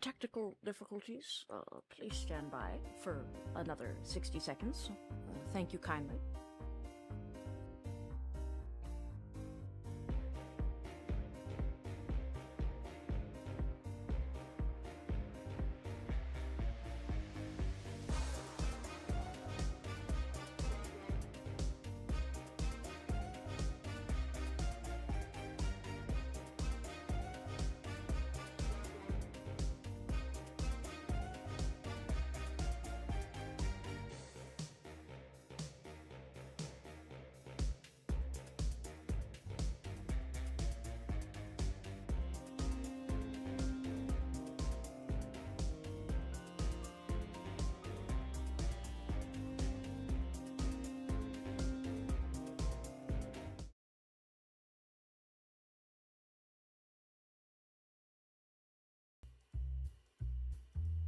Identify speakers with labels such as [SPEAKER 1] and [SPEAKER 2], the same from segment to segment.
[SPEAKER 1] technical difficulties. Please stand by for another 60 seconds. Thank you kindly.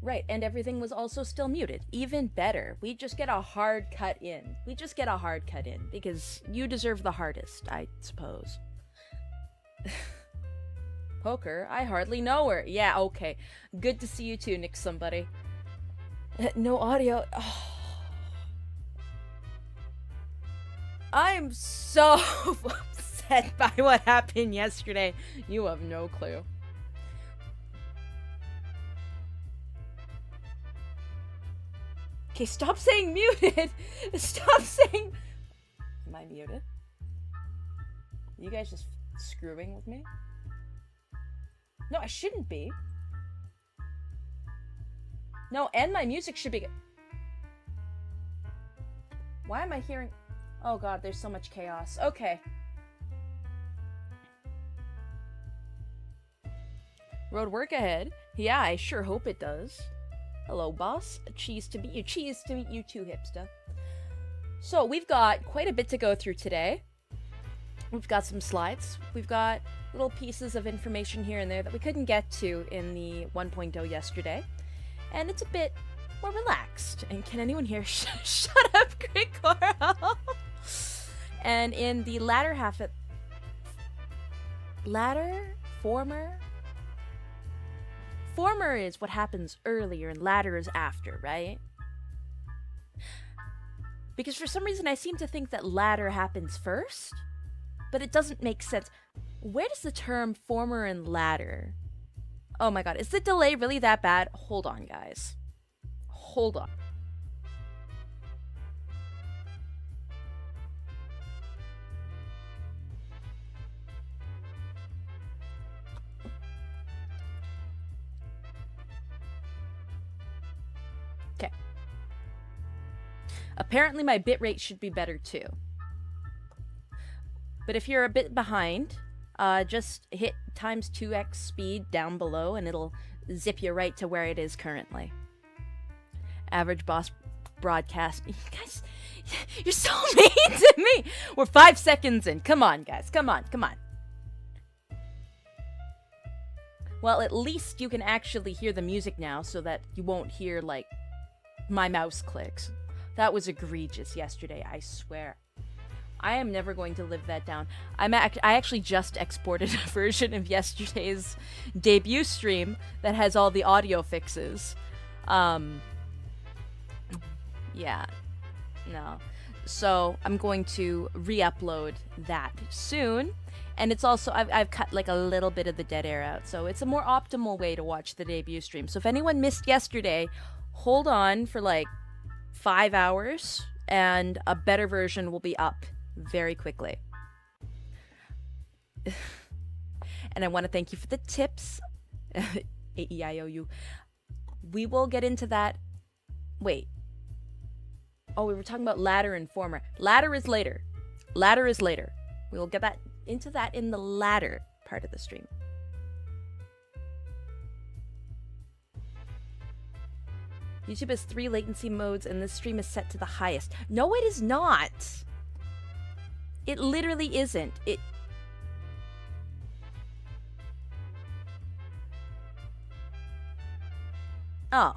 [SPEAKER 1] Right, and everything was also still muted. Even better. We just get a hard cut in. Because you deserve the hardest, I suppose. Poker? I hardly know her. Yeah, okay. Good to see you too, Nick somebody. No audio. Oh. I'm so upset by what happened yesterday. You have no clue. Okay, stop saying muted! Stop saying... Am I muted? You guys just screwing with me? No, I shouldn't be. No, and my music should be... Why am I hearing... Oh god, there's so much chaos. Okay. Road work ahead? Yeah, I sure hope it does. Hello, boss. Cheese to meet you. Cheese to meet you too, hipster. So, we've got quite a bit to go through today. We've got some slides. We've got little pieces of information here and there that we couldn't get to in the 1.0 yesterday. And it's a bit more relaxed. And can anyone hear? Shut up, Grigoro! And in the latter half of... Former is what happens earlier and latter is after, right? Because for some reason I seem to think that latter happens first, but it doesn't make sense. Where does the term former and latter... Oh my god, is the delay really that bad? Hold on, guys. Hold on. Okay. Apparently my bitrate should be better too. But if you're a bit behind, just hit times 2x speed down below and it'll zip you right to where it is currently. Average boss broadcast. You guys, you're so mean to me. We're 5 seconds in. Come on, guys. Come on. Well, at least you can actually hear the music now so that you won't hear, like, my mouse clicks. That was egregious yesterday, I swear. I am never going to live that down. I actually just exported a version of yesterday's debut stream that has all the audio fixes. Yeah. No. So, I'm going to re-upload that soon. And it's also, I've cut like a little bit of the dead air out. So, it's a more optimal way to watch the debut stream. So, if anyone missed yesterday, hold on for like 5 hours and a better version will be up very quickly. And I want to thank you for the tips. A-E-I-O-U. We will get into that. Wait. Oh, we were talking about ladder and former. Ladder is later. We will get into that in the latter part of the stream. YouTube has 3 latency modes and this stream is set to the highest. No, it is not. It literally isn't. Oh.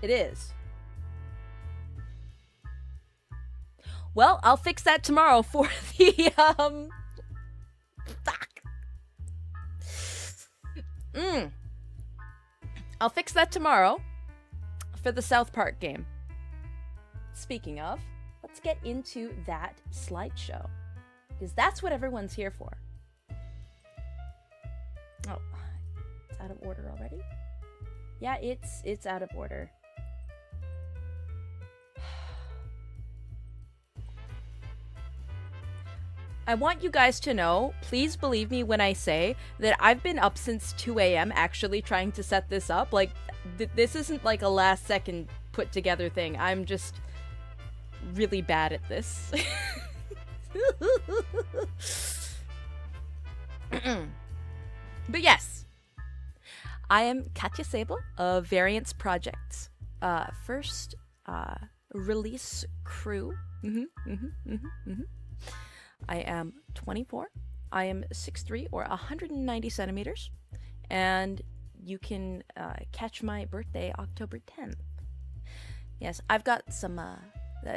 [SPEAKER 1] It is. Well, I'll fix that tomorrow for the, fuck. I'll fix that tomorrow for the South Park game. Speaking of, let's get into that slideshow, because that's what everyone's here for. Oh, it's out of order already? Yeah, it's out of order. I want you guys to know, please believe me when I say that I've been up since 2 a.m. actually trying to set this up. Like, this isn't like a last second put together thing. I'm just really bad at this. But yes, I am Katya Sable of Variance Projects. First release crew. I am 24. I am 6'3", or 190 centimeters. And you can catch my birthday October 10th. Yes, I've got some...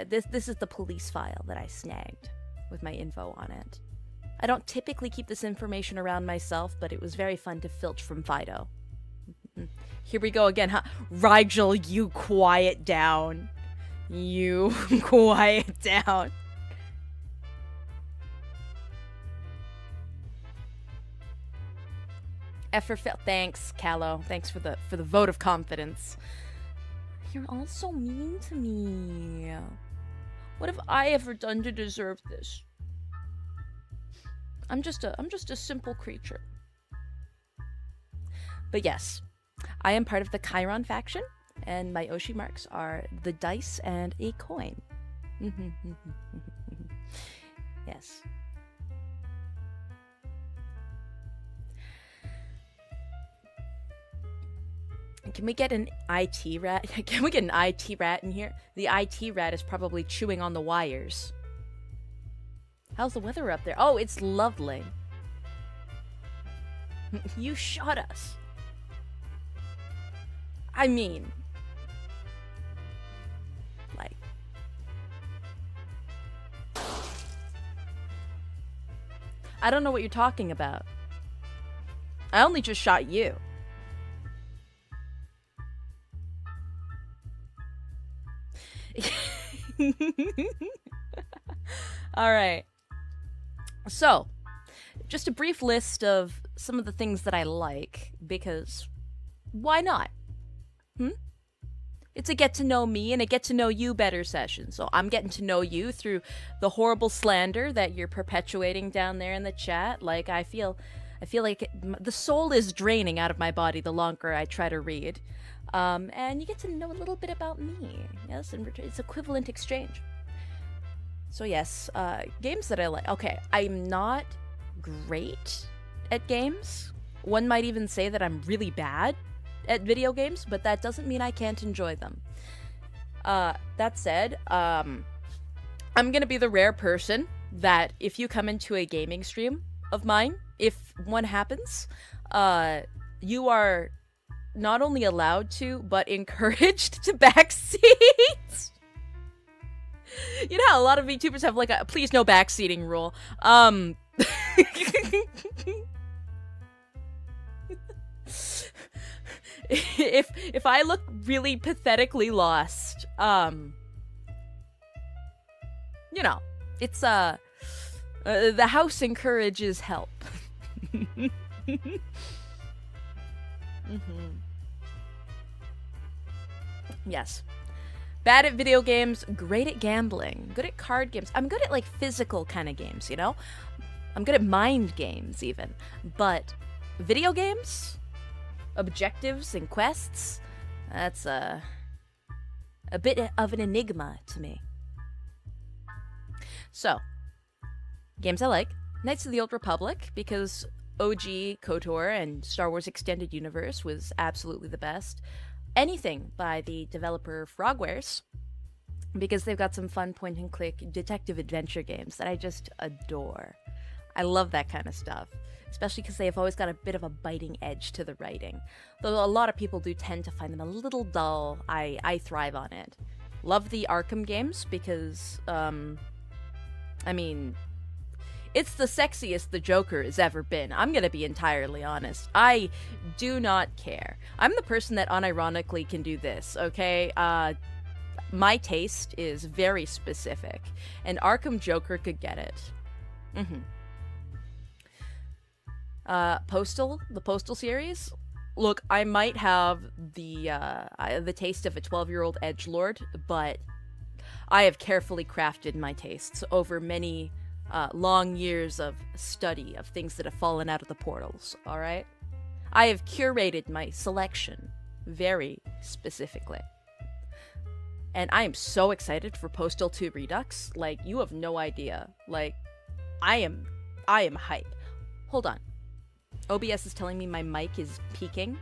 [SPEAKER 1] This is the police file that I snagged with my info on it. I don't typically keep this information around myself, but it was very fun to filch from Fido. Here we go again, huh? Rigel, you quiet down. You quiet down. Thanks, Callow. Thanks for the vote of confidence. You're all so mean to me. What have I ever done to deserve this? I'm just a simple creature. But yes, I am part of the Chiron faction, and my Oshi marks are the dice and a coin. Yes. Can we get an IT rat? Can we get an IT rat in here? The IT rat is probably chewing on the wires. How's the weather up there? Oh, it's lovely. You shot us. I mean, like, I don't know what you're talking about. I only just shot you. All right. So, just a brief list of some of the things that I like, because why not? It's a get to know me and a get to know you better session. So I'm getting to know you through the horrible slander that you're perpetuating down there in the chat. Like, I feel like the soul is draining out of my body the longer I try to read. And you get to know a little bit about me. Yes, and it's equivalent exchange. So yes, games that I like. Okay, I'm not great at games. One might even say that I'm really bad at video games, but that doesn't mean I can't enjoy them. That said, I'm gonna be the rare person that if you come into a gaming stream of mine, if one happens, you are not only allowed to, but encouraged to backseat. You know how a lot of VTubers have like a please no backseating rule. If I look really pathetically lost, you know, it's the house encourages help. Yes. Bad at video games, great at gambling, good at card games. I'm good at like physical kind of games, you know? I'm good at mind games even. But video games, objectives and quests, that's a bit of an enigma to me. So, games I like. Knights of the Old Republic, because OG KOTOR and Star Wars Extended Universe was absolutely the best. Anything by the developer Frogwares, because they've got some fun point-and-click detective adventure games that I just adore. I love that kind of stuff, especially because they have always got a bit of a biting edge to the writing. Though a lot of people do tend to find them a little dull, I thrive on it. Love the Arkham games because, I mean, It's the sexiest the Joker has ever been. I'm gonna be entirely honest. I do not care. I'm the person that unironically can do this, okay? My taste is very specific, and Arkham Joker could get it. The Postal series? Look, I might have the taste of a 12-year-old edgelord, but I have carefully crafted my tastes over many long years of study of things that have fallen out of the portals, alright? I have curated my selection very specifically. And I am so excited for Postal 2 Redux. Like, you have no idea. Like, I am hype. Hold on. OBS is telling me my mic is peaking.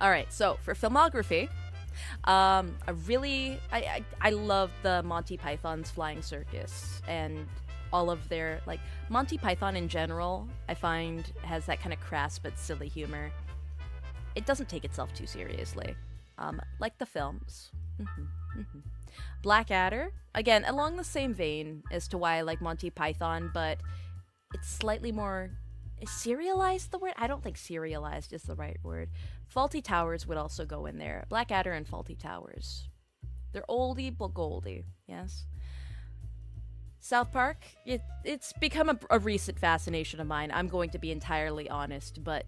[SPEAKER 1] Alright, so for filmography, I love the Monty Python's Flying Circus and all of their, like, Monty Python in general, I find has that kind of crass but silly humor. It doesn't take itself too seriously, like the films. Blackadder, again, along the same vein as to why I like Monty Python, but it's slightly more... Is serialized the word? I don't think serialized is the right word. Faulty Towers would also go in there. Blackadder and Faulty Towers. They're oldie but goldie, yes? South Park, it's become a recent fascination of mine. I'm going to be entirely honest, but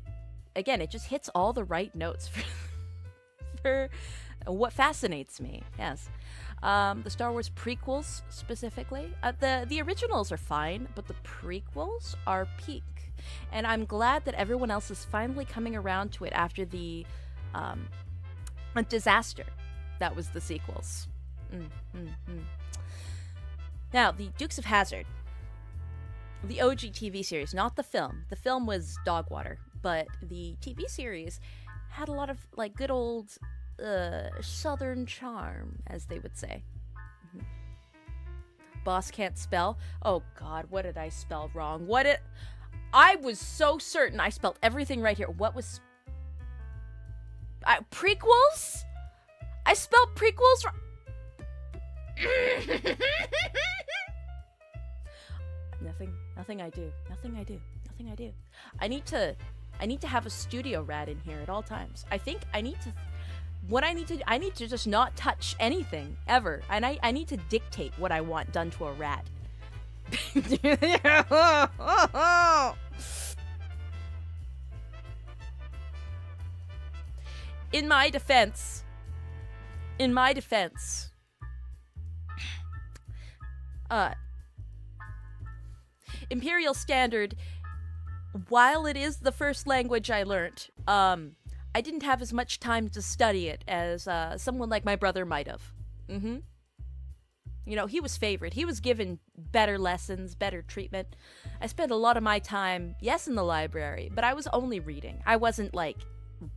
[SPEAKER 1] again, it just hits all the right notes for what fascinates me, yes. The Star Wars prequels, specifically. The originals are fine, but the prequels are peak. And I'm glad that everyone else is finally coming around to it after the disaster that was the sequels. Now, the Dukes of Hazzard. The OG TV series, not the film. The film was dog water, but the TV series had a lot of, like, good old southern charm, as they would say. Boss can't spell. Oh god, what did I spell wrong? I was so certain I spelled everything right here. What was... prequels? I spelled prequels wrong. Nothing I do. I need to have a studio rat in here at all times. I think I need to... I need to just not touch anything, ever. And I need to dictate what I want done to a rat. In my defense, Imperial Standard, while it is the first language I learnt, I didn't have as much time to study it as someone like my brother might have. You know, he was favored. He was given better lessons, better treatment. I spent a lot of my time, yes, in the library, but I was only reading. I wasn't, like,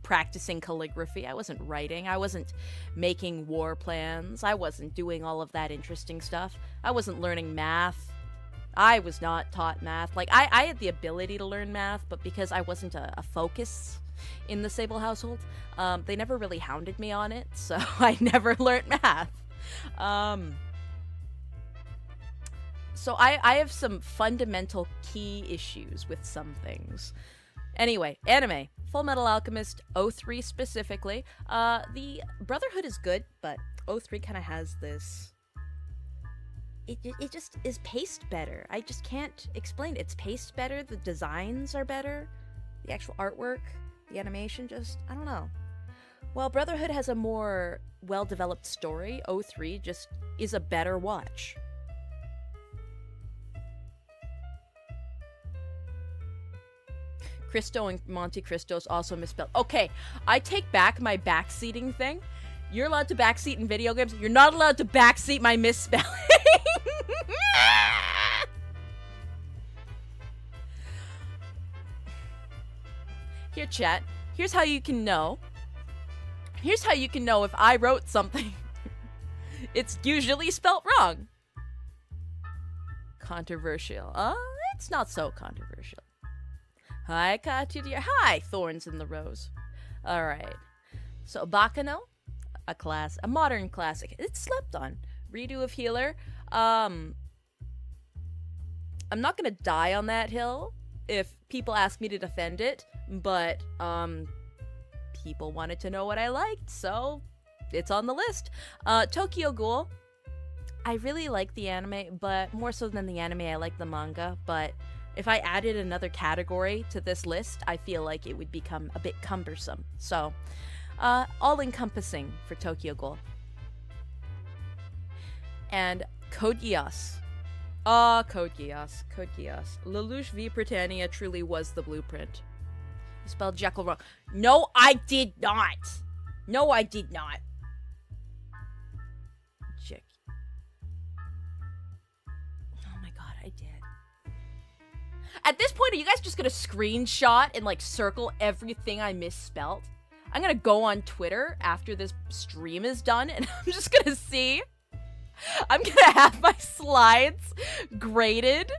[SPEAKER 1] practicing calligraphy. I wasn't writing. I wasn't making war plans. I wasn't doing all of that interesting stuff. I wasn't learning math. I was not taught math. Like, I had the ability to learn math, but because I wasn't a focus in the Sable household, they never really hounded me on it, so I never learned math. So I have some fundamental key issues with some things. Anyway, anime. Full Metal Alchemist, 03 specifically. The Brotherhood is good, but 03 kind of has this... It just is paced better. I just can't explain it. It's paced better, the designs are better, the actual artwork, the animation, just, I don't know. While Brotherhood has a more well-developed story, 03 just is a better watch. Cristo and Monte Cristo is also misspelled. Okay, I take back my backseating thing. You're allowed to backseat in video games. You're not allowed to backseat my misspelling. Here, chat. Here's how you can know. Here's how you can know if I wrote something. It's usually spelt wrong. Controversial. It's not so controversial. Hi, Katya dear. Hi, Thorns in the Rose. Alright. So, Bakano, a modern classic. It's slept on. Redo of Healer. I'm not gonna die on that hill if people ask me to defend it, but people wanted to know what I liked, so it's on the list. Tokyo Ghoul. I really like the anime, but more so than the anime, I like the manga. But if I added another category to this list, I feel like it would become a bit cumbersome. So, all-encompassing for Tokyo Ghoul. And Code Geass. Code Geass. Code Geass. Lelouch v Britannia truly was the blueprint. You spelled Jekyll wrong. No, I did not. No, I did not. Jekyll. Oh my god, I did. At this point, are you guys just gonna screenshot and like circle everything I misspelled? I'm gonna go on Twitter after this stream is done and I'm just gonna see. I'm gonna have my slides graded.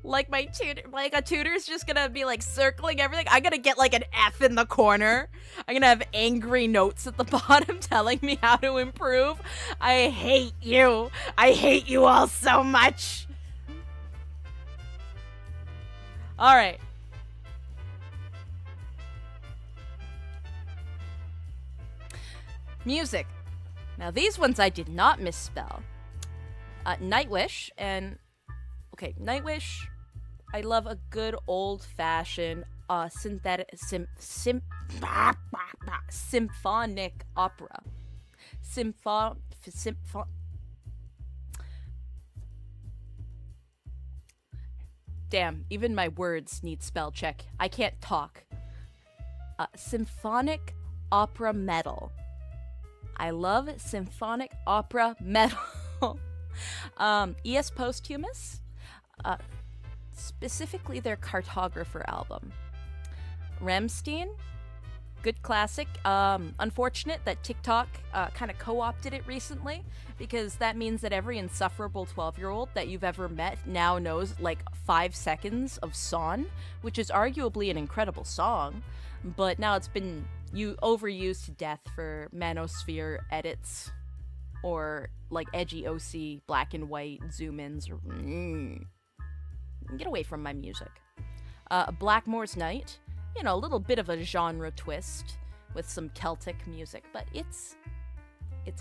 [SPEAKER 1] Like my tutor, like a tutor's just gonna be like circling everything. I'm gonna get like an F in the corner. I'm gonna have angry notes at the bottom telling me how to improve. I hate you. I hate you all so much. All right. Music. Now these ones I did not misspell. Nightwish and okay, Nightwish. I love a good old-fashioned symphonic opera. Damn, even my words need spell check. I can't talk. Symphonic opera metal. I love symphonic opera metal. E.S. Posthumous. Specifically their Cartographer album. Rammstein, good classic. Unfortunate that TikTok kind of co-opted it recently, because that means that every insufferable 12-year-old that you've ever met now knows like 5 seconds of Son, which is arguably an incredible song, but now it's been overused to death for manosphere edits or like edgy OC black and white zoom-ins. Get away from my music. Blackmore's Night, you know, a little bit of a genre twist with some Celtic music, but it's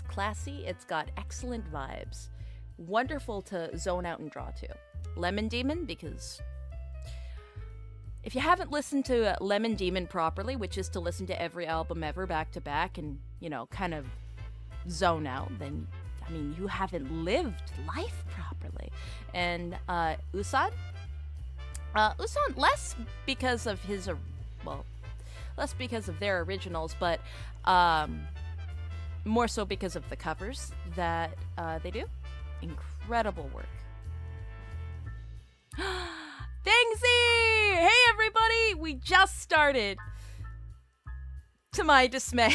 [SPEAKER 1] classy, it's got excellent vibes. Wonderful to zone out and draw to. Lemon Demon, because if you haven't listened to Lemon Demon properly, which is to listen to every album ever back to back and, you know, kind of zone out, then, I mean, you haven't lived life properly. And Usan? Usan, less because of his, less because of their originals, but more so because of the covers that they do. Incredible work. Fangsie! Hey everybody! We just started. To my dismay.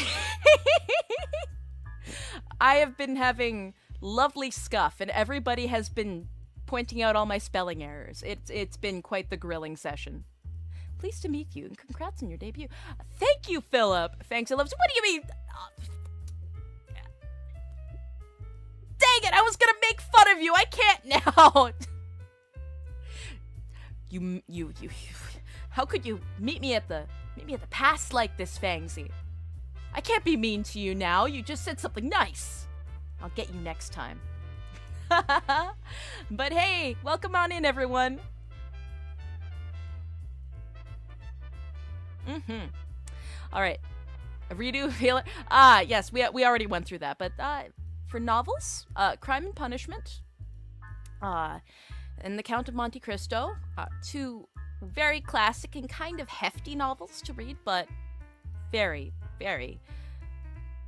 [SPEAKER 1] I have been having lovely scuff, and everybody has been pointing out all my spelling errors. It's been quite the grilling session. Pleased to meet you, and congrats on your debut. Thank you, Philip. Thanks, I love. What do you mean? Dang it! I was gonna make fun of you. I can't now. You. How could you meet me at the past like this, Fangsie? I can't be mean to you now. You just said something nice. I'll get you next time. But hey, welcome on in, everyone. All right. A redo feeling. Yes, we already went through that. But for novels, Crime and Punishment, and The Count of Monte Cristo, two very classic and kind of hefty novels to read, but very, very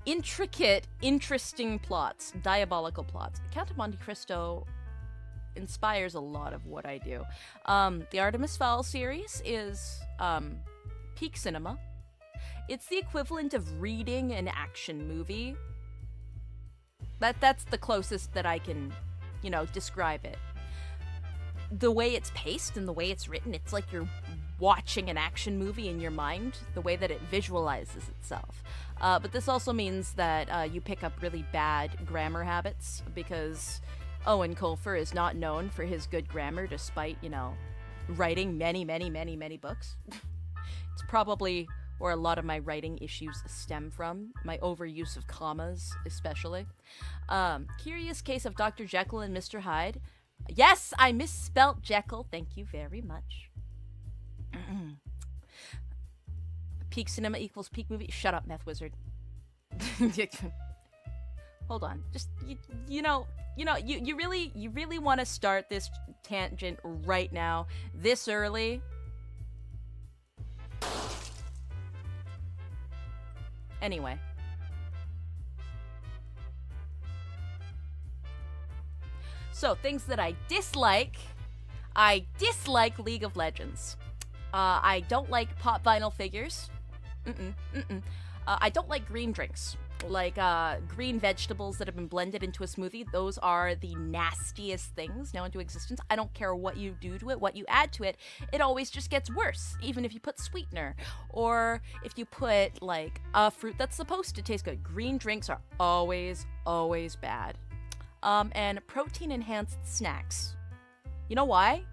[SPEAKER 1] intricate, interesting plots, diabolical plots. Count of Monte Cristo inspires a lot of what I do. The Artemis Fowl series is peak cinema. It's the equivalent of reading an action movie. That's the closest that I can, describe it. The way it's paced and the way it's written, it's like you're watching an action movie in your mind, the way that it visualizes itself. But this also means that you pick up really bad grammar habits, because Owen Colfer is not known for his good grammar despite, you know, writing many, many, many, many books. It's probably where a lot of my writing issues stem from, my overuse of commas, especially. Curious Case of Dr. Jekyll and Mr. Hyde. Yes, I misspelt Jekyll. Thank you very much. Peak cinema equals peak movie. Shut up, Meth Wizard. Hold on. Just you really want to start this tangent right now, this early? Anyway. So, things that I dislike. I dislike League of Legends. I don't like pop vinyl figures. I don't like green drinks. Like green vegetables that have been blended into a smoothie. Those are the nastiest things known to existence. I don't care what you do to it, what you add to it. It always just gets worse, even if you put sweetener. Or if you put, like, a fruit that's supposed to taste good. Green drinks are always, always bad. And protein-enhanced snacks. You know why?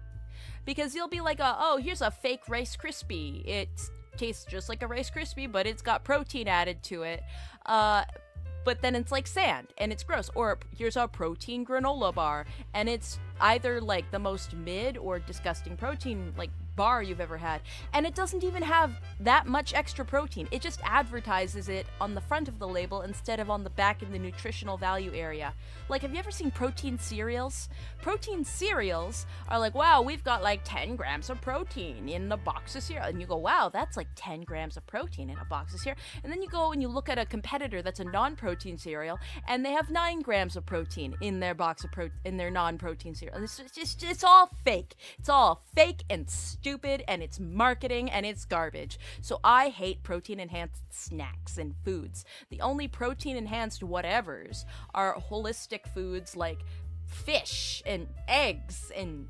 [SPEAKER 1] Because you'll be like, oh, here's a fake Rice Krispie. It tastes just like a Rice Krispie, but it's got protein added to it. But then it's like sand, and it's gross. Or here's a protein granola bar, and it's either like the most mid or disgusting protein like bar you've ever had, and it doesn't even have that much extra protein. It just advertises it on the front of the label instead of on the back in the nutritional value area. Like, have you ever seen protein cereals? Protein cereals are like, wow, we've got like 10 grams of protein in a box of cereal, and you go, wow, that's like 10 grams of protein in a box of cereal. And then you go and you look at a competitor that's a non-protein cereal, and they have 9 grams of protein in their box of in their non-protein cereal. And it's all fake. It's all fake and stupid, and it's marketing, and it's garbage. So I hate protein-enhanced snacks and foods. The only protein-enhanced whatevers are holistic foods like fish and eggs and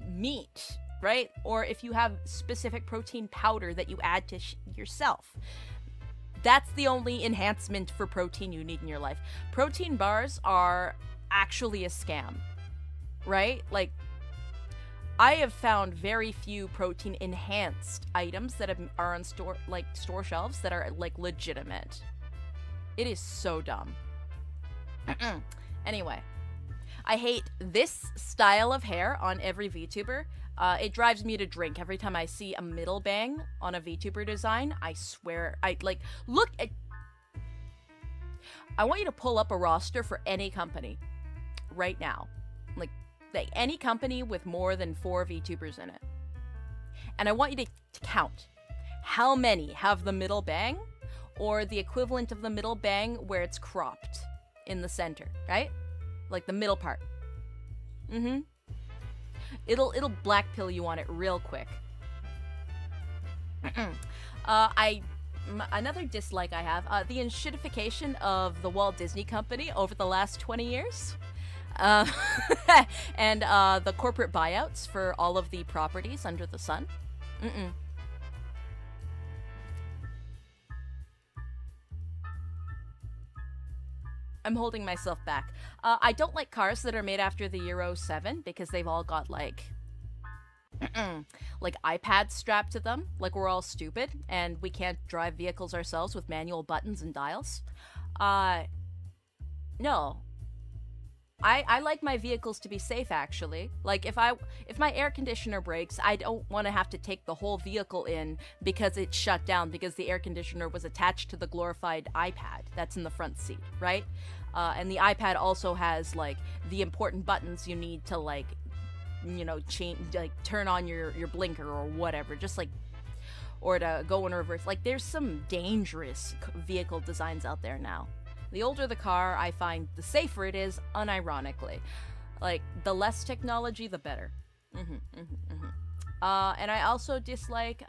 [SPEAKER 1] meat, right? Or if you have specific protein powder that you add to yourself. That's the only enhancement for protein you need in your life. Protein bars are actually a scam, right? Like, I have found very few protein enhanced items that are on store shelves that are like legitimate. It is so dumb. Anyway, I hate this style of hair on every VTuber. It drives me to drink every time I see a middle bang on a VTuber design. I swear, look at. I want you to pull up a roster for any company right now. Like any company with more than 4 VTubers in it. And I want you to count how many have the middle bang or the equivalent of the middle bang where it's cropped in the center, right? Like the middle part. It'll black pill you on it real quick. Another dislike I have, the enshittification of the Walt Disney Company over the last 20 years. And the corporate buyouts for all of the properties under the sun. I'm holding myself back. I don't like cars that are made after the Euro 7 because they've all got like iPads strapped to them. Like we're all stupid and we can't drive vehicles ourselves with manual buttons and dials. No. I like my vehicles to be safe, actually. Like, if my air conditioner breaks, I don't want to have to take the whole vehicle in because it's shut down because the air conditioner was attached to the glorified iPad that's in the front seat, right? And the iPad also has, like, the important buttons you need to, like, you know, change, like, turn on your blinker or whatever, just, like, or to go in reverse. Like, there's some dangerous vehicle designs out there now. The older the car, I find the safer it is, unironically. Like, the less technology, the better. And I also dislike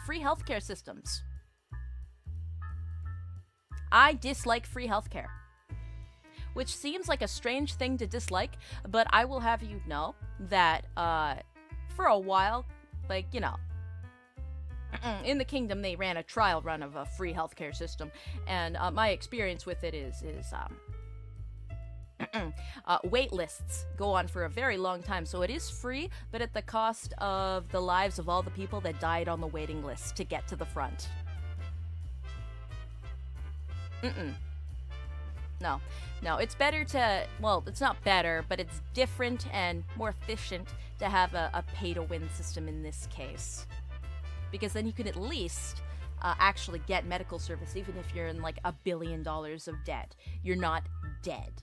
[SPEAKER 1] free healthcare systems. I dislike free healthcare. Which seems like a strange thing to dislike, but I will have you know that for a while, like, you know, in the kingdom, they ran a trial run of a free healthcare system, and my experience with it is Wait lists go on for a very long time, so it is free, but at the cost of the lives of all the people that died on the waiting list to get to the front. No, it's better to, well, it's not better, but it's different and more efficient to have a pay-to-win system in this case. Because then you can at least actually get medical service, even if you're in like $1 billion of debt. You're not dead.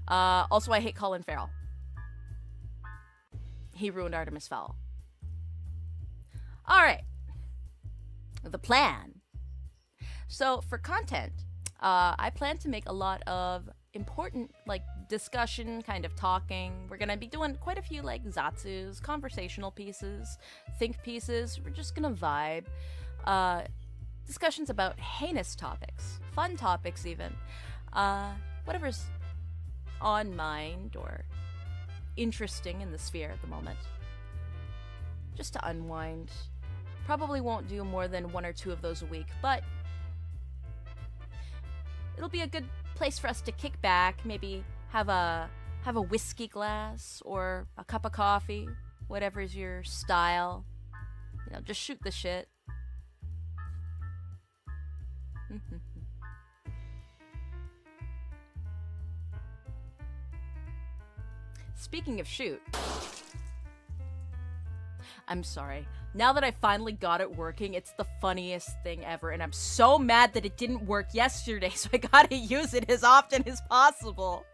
[SPEAKER 1] Also, I hate Colin Farrell. He ruined Artemis Fowl. Alright. The plan. So, for content, I plan to make a lot of important, like, discussion, kind of talking. We're gonna be doing quite a few, like, zatsus, conversational pieces, think pieces. We're just gonna vibe. Discussions about heinous topics, fun topics even. Whatever's on mind or interesting in the sphere at the moment. Just to unwind. Probably won't do more than 1 or 2 of those a week, but it'll be a good place for us to kick back, maybe have a whiskey glass or a cup of coffee, whatever's your style. You know, just shoot the shit. Speaking of shoot, I'm sorry. Now that I finally got it working, it's the funniest thing ever, and I'm so mad that it didn't work yesterday, so I gotta use it as often as possible.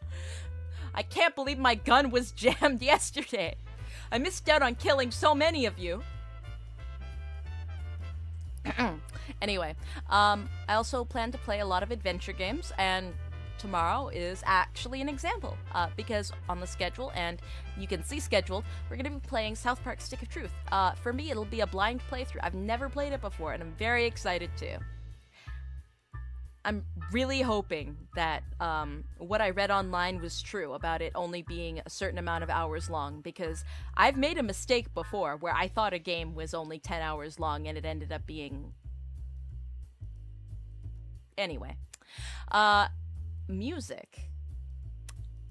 [SPEAKER 1] I can't believe my gun was jammed yesterday. I missed out on killing so many of you. Anyway, I also plan to play a lot of adventure games, and tomorrow is actually an example, because on the schedule, and you can see scheduled, we're going to be playing South Park Stick of Truth. For me, it'll be a blind playthrough. I've never played it before, and I'm very excited to. I'm really hoping that what I read online was true about it only being a certain amount of hours long, because I've made a mistake before where I thought a game was only 10 hours long and it ended up being... Anyway. Music.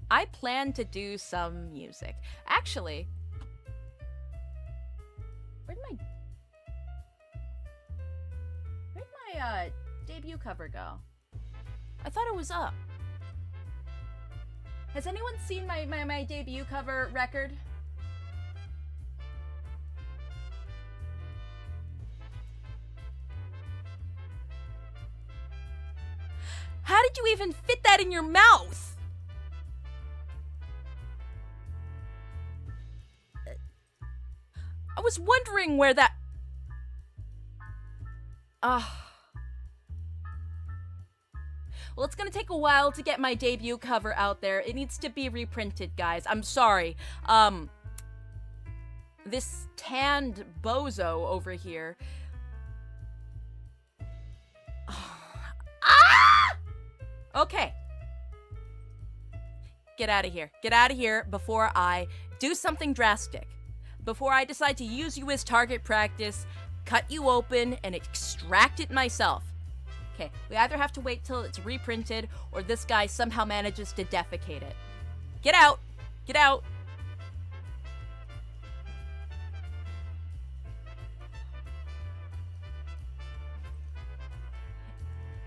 [SPEAKER 1] I plan to do some music. Actually, where'd my debut cover go? I thought it was up. Has anyone seen my debut cover record? How did you even fit that in your mouth? I was wondering where that... Well, it's gonna take a while to get my debut cover out there. It needs to be reprinted, guys. I'm sorry. This tanned bozo over here... Okay. Get out of here. Get out of here before I do something drastic. Before I decide to use you as target practice, cut you open, and extract it myself. Okay, we either have to wait till it's reprinted, or this guy somehow manages to defecate it. Get out! Get out!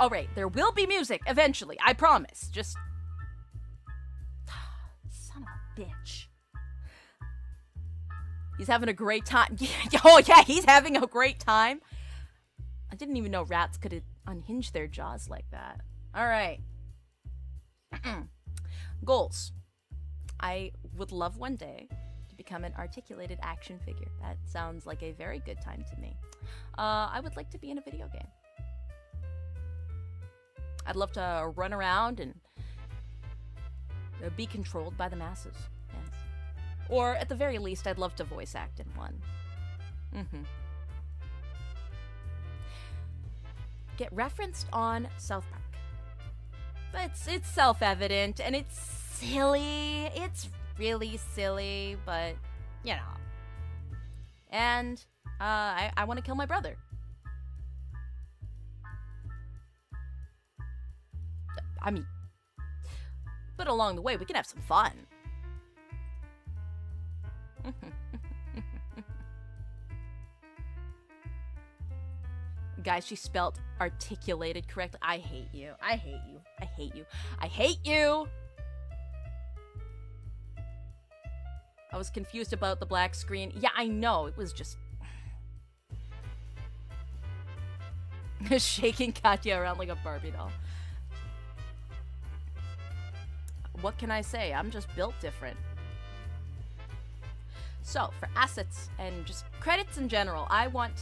[SPEAKER 1] Alright, there will be music eventually, I promise. Just... Son of a bitch. He's having a great time. Oh yeah, he's having a great time. I didn't even know rats could unhinge their jaws like that. Alright. Goals. I would love one day to become an articulated action figure. That sounds like a very good time to me. I would like to be in a video game. I'd love to run around and be controlled by the masses. Yes. Or, at the very least, I'd love to voice act in one. Get referenced on South Park. It's self-evident, and it's silly. It's really silly, but, you know. And, I want to kill my brother. I mean, but along the way, we can have some fun. Guys, she spelt articulated correctly. I hate you. I hate you. I hate you. I hate you! I was confused about the black screen. Yeah, I know. It was just... shaking Katya around like a Barbie doll. What can I say? I'm just built different. So, for assets and just credits in general, I'd like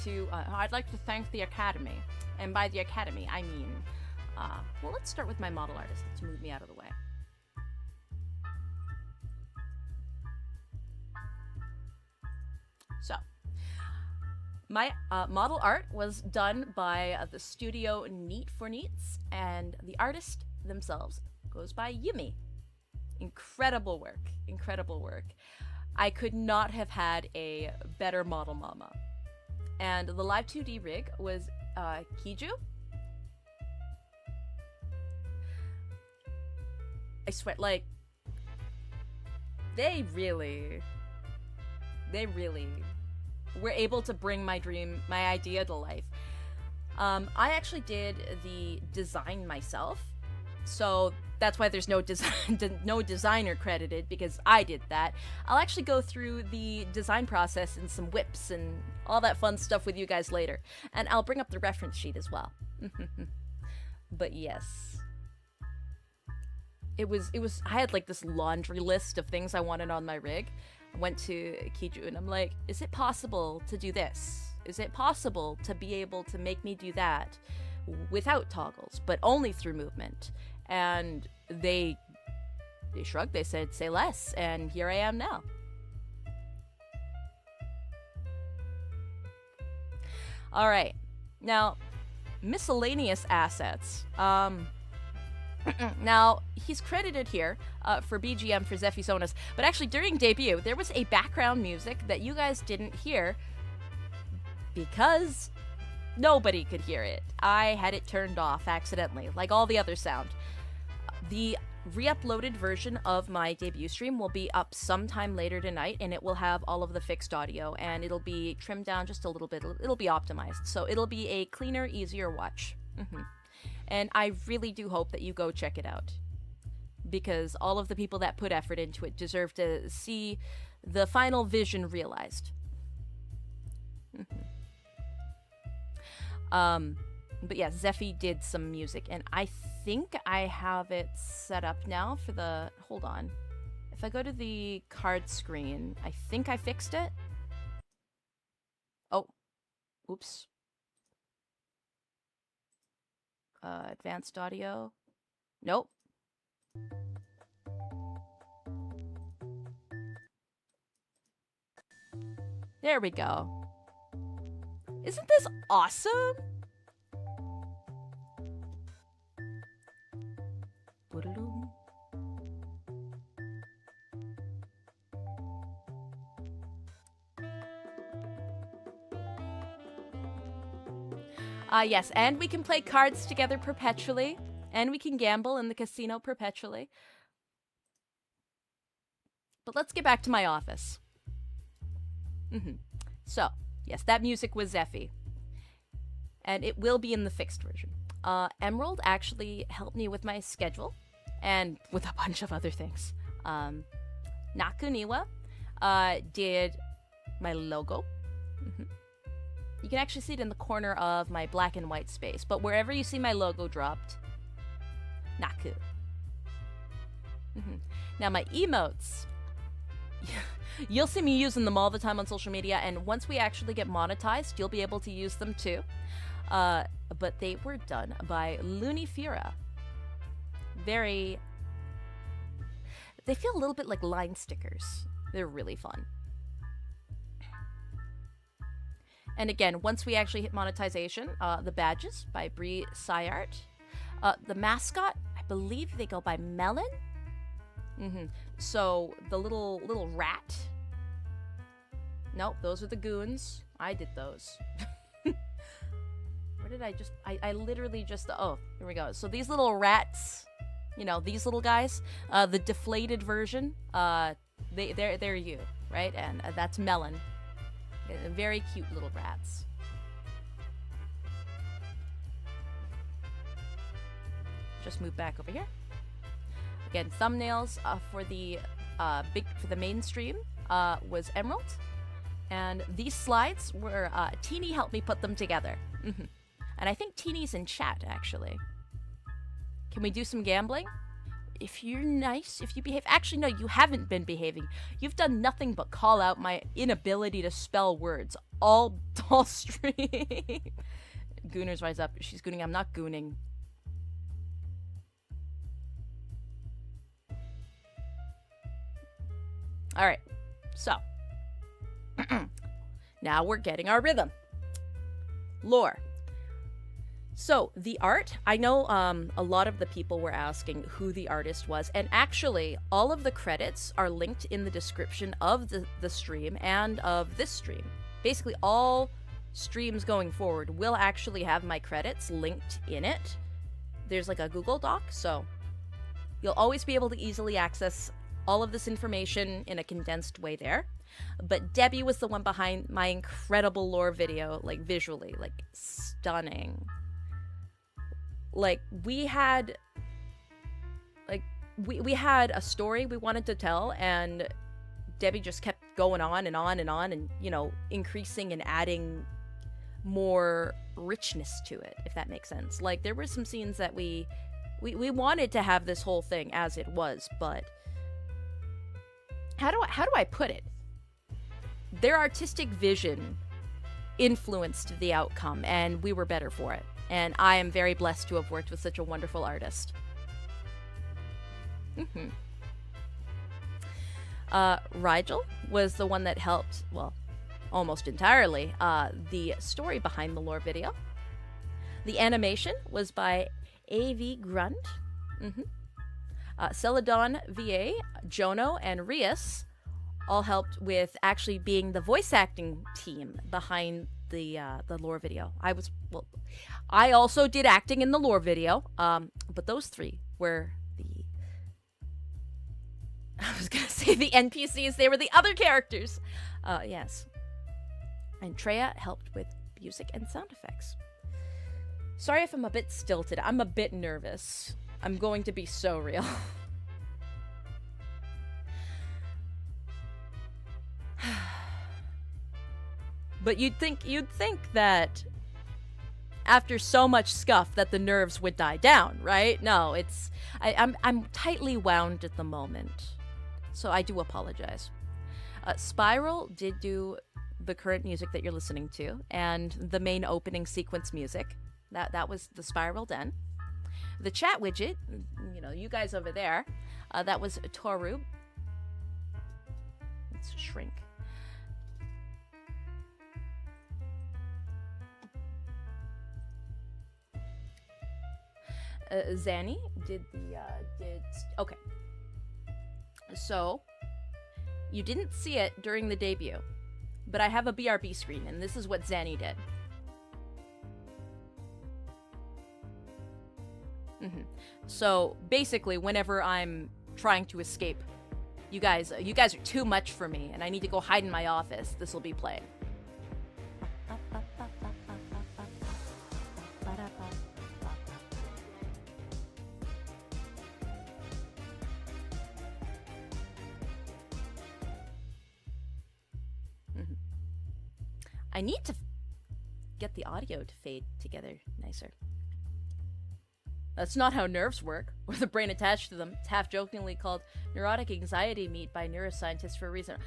[SPEAKER 1] to thank the Academy. And by the Academy, I mean, well, let's start with my model artist. Let's move me out of the way. So, my model art was done by the studio Neat for Neats, and the artist themselves goes by Yumi. Incredible work. Incredible work. I could not have had a better model mama. And the live 2D rig was Kiju. I swear, like, they really were able to bring my idea to life. I actually did the design myself, so that's why there's no designer credited, because I did that. I'll actually go through the design process and some whips and all that fun stuff with you guys later, and I'll bring up the reference sheet as well. But yes, it was I had like this laundry list of things I wanted on my rig. I went to Kiju and I'm like, is it possible to do this? Is it possible to be able to make me do that without toggles, but only through movement? And they shrugged, they said, say less, and here I am now. All right, now, miscellaneous assets. Now, he's credited here for BGM for Zephysonas, but actually during debut, there was a background music that you guys didn't hear because nobody could hear it. I had it turned off accidentally, like all the other sound. The re-uploaded version of my debut stream will be up sometime later tonight, and it will have all of the fixed audio, and it'll be trimmed down just a little bit. It'll be optimized, so it'll be a cleaner, easier watch. And I really do hope that you go check it out, because all of the people that put effort into it deserve to see the final vision realized. But yeah, Zephy did some music, and I think I have it set up now for the... Hold on. If I go to the card screen, I think I fixed it. Oh. Oops. Advanced audio. Nope. There we go. Isn't this awesome? Yes, and we can play cards together perpetually, and we can gamble in the casino perpetually. But let's get back to my office. So, yes, that music was Zephy, and it will be in the fixed version. Emerald actually helped me with my schedule, and with a bunch of other things. Nakuniwa did my logo. You can actually see it in the corner of my black and white space, but wherever you see my logo dropped, Naku. Now my emotes, you'll see me using them all the time on social media, and once we actually get monetized, you'll be able to use them too. But they were done by Lunifera. They feel a little bit like line stickers. They're really fun. And again, once we actually hit monetization, the badges by Bree Syart. The mascot, I believe they go by Melon. So the little rat. Nope, those are the goons. I did those. Where did I literally just, oh, here we go. So these little rats You know, these little guys, the deflated version, they're you, right? And that's Melon. Very cute little rats. Just move back over here. Again, thumbnails for the mainstream was Emerald, and these slides were Teeny helped me put them together. And I think Teeny's in chat actually. Can we do some gambling? If you're nice, if you behave. Actually, no, you haven't been behaving. You've done nothing but call out my inability to spell words all stream. Gooners rise up. She's gooning. I'm not gooning. All right, so now we're getting our rhythm. Lore. So the art, I know a lot of the people were asking who the artist was, and actually all of the credits are linked in the description of the stream and of this stream. Basically all streams going forward will actually have my credits linked in it. There's like a Google Doc, so you'll always be able to easily access all of this information in a condensed way there. But Debbie was the one behind my incredible lore video, like visually, like stunning. Like we had we had a story we wanted to tell, and Debbie just kept going on and on and on, and you know, increasing and adding more richness to it, if that makes sense. Like there were some scenes that we wanted to have this whole thing as it was, but how do I put it? Their artistic vision influenced the outcome, and we were better for it. And I am very blessed to have worked with such a wonderful artist. Rigel was the one that helped, well, almost entirely, the story behind the lore video. The animation was by A.V. Grunt. Celadon VA, Jono, and Rias all helped with actually being the voice acting team behind the lore video. I also did acting in the lore video, but those three were I was gonna say the NPCs. They were the other characters. Yes. And Treya helped with music and sound effects. Sorry if I'm a bit stilted. I'm a bit nervous. I'm going to be so real. But you'd think that after so much scuff that the nerves would die down, right? No, I'm tightly wound at the moment, so I do apologize. Spiral did do the current music that you're listening to, and the main opening sequence music. That was the Spiral Den. The chat widget, you know, you guys over there, that was Toru. Let's shrink. Zanny did okay. So, you didn't see it during the debut, but I have a BRB screen, and this is what Zanny did. So, basically, whenever I'm trying to escape, you guys are too much for me, and I need to go hide in my office, this will be playing. I need to get the audio to fade together nicer. That's not how nerves work, or the brain attached to them. It's half-jokingly called neurotic anxiety meat by neuroscientists for a reason.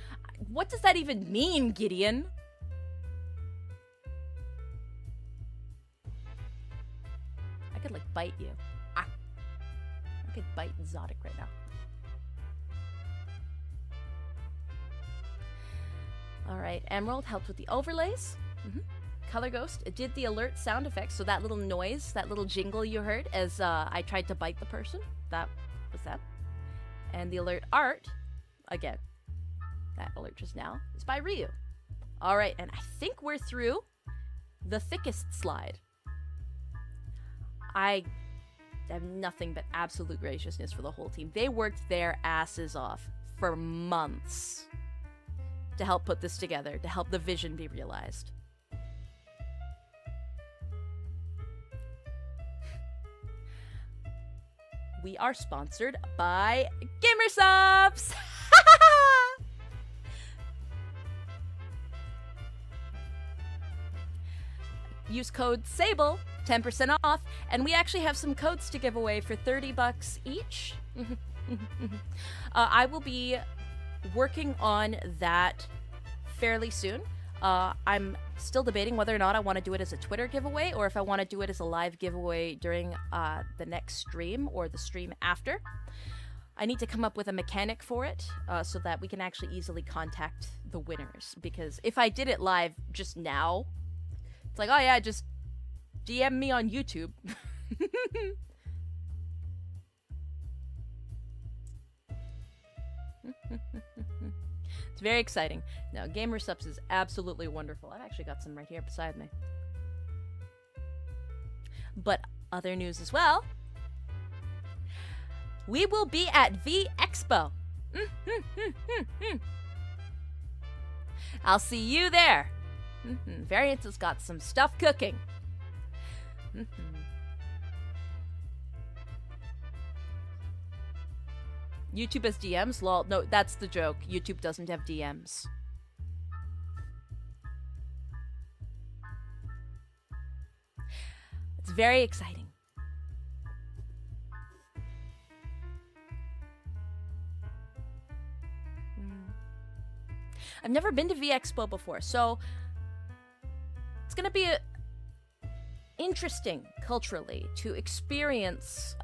[SPEAKER 1] What does that even mean, Gideon? I could, like, bite you. Ah. I could bite Zodic right now. Alright, Emerald helped with the overlays. Color Ghost did the alert sound effects, so that little noise, that little jingle you heard as I tried to bite the person, that was them. And the alert art, again, that alert just now, is by Ryu. Alright, and I think we're through the thickest slide. I have nothing but absolute graciousness for the whole team. They worked their asses off for months to help put this together, to help the vision be realized. We are sponsored by Gamersubs! Use code SABLE, 10% off, and we actually have some codes to give away for $30 each. I will be working on that fairly soon. I'm still debating whether or not I want to do it as a Twitter giveaway or if I want to do it as a live giveaway during the next stream or the stream after. I need to come up with a mechanic for it so that we can actually easily contact the winners, because if I did it live just now, it's like, oh yeah, just DM me on YouTube. It's very exciting. Now, Gamersubs is absolutely wonderful. I've actually got some right here beside me. But other news as well. We will be at V Expo. I'll see you there. Variance has got some stuff cooking. YouTube has DMs? Lol. No, that's the joke. YouTube doesn't have DMs. It's very exciting. I've never been to V Expo before, so it's gonna be interesting culturally to experience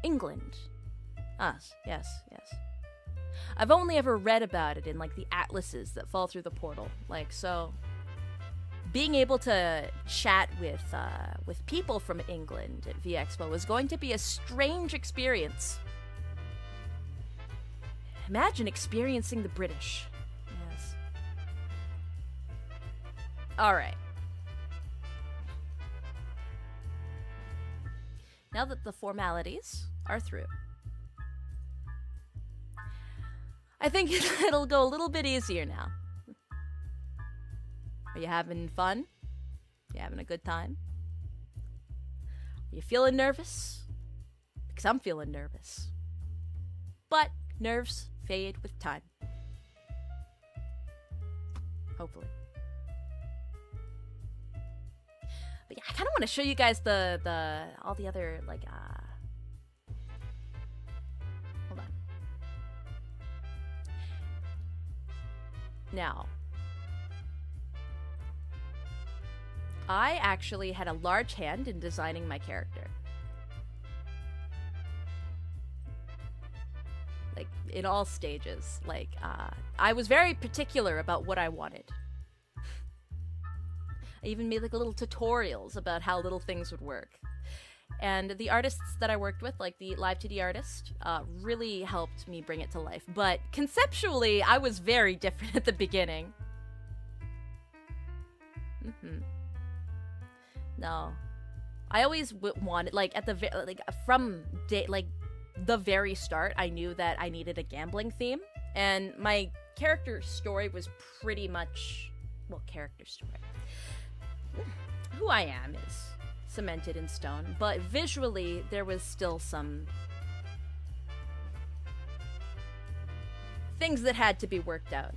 [SPEAKER 1] England. Yes. I've only ever read about it in like the atlases that fall through the portal. Like, so being able to chat with people from England at V Expo is going to be a strange experience. Imagine experiencing the British. Yes. All right. Now that the formalities are through, I think it'll go a little bit easier now. Are you having fun? You having a good time? Are you feeling nervous? Because I'm feeling nervous. But nerves fade with time. Hopefully. But yeah, I kind of want to show you guys all the other, like, hold on. Now, I actually had a large hand in designing my character. Like, in all stages. Like, I was very particular about what I wanted. I even made, like, little tutorials about how little things would work. And the artists that I worked with, like the Live 2D artist, really helped me bring it to life. But conceptually, I was very different at the beginning. No, I always wanted, like, at the from the very start, I knew that I needed a gambling theme, and my character story was pretty much, well, character story. Who I am is cemented in stone, but visually there was still some things that had to be worked out.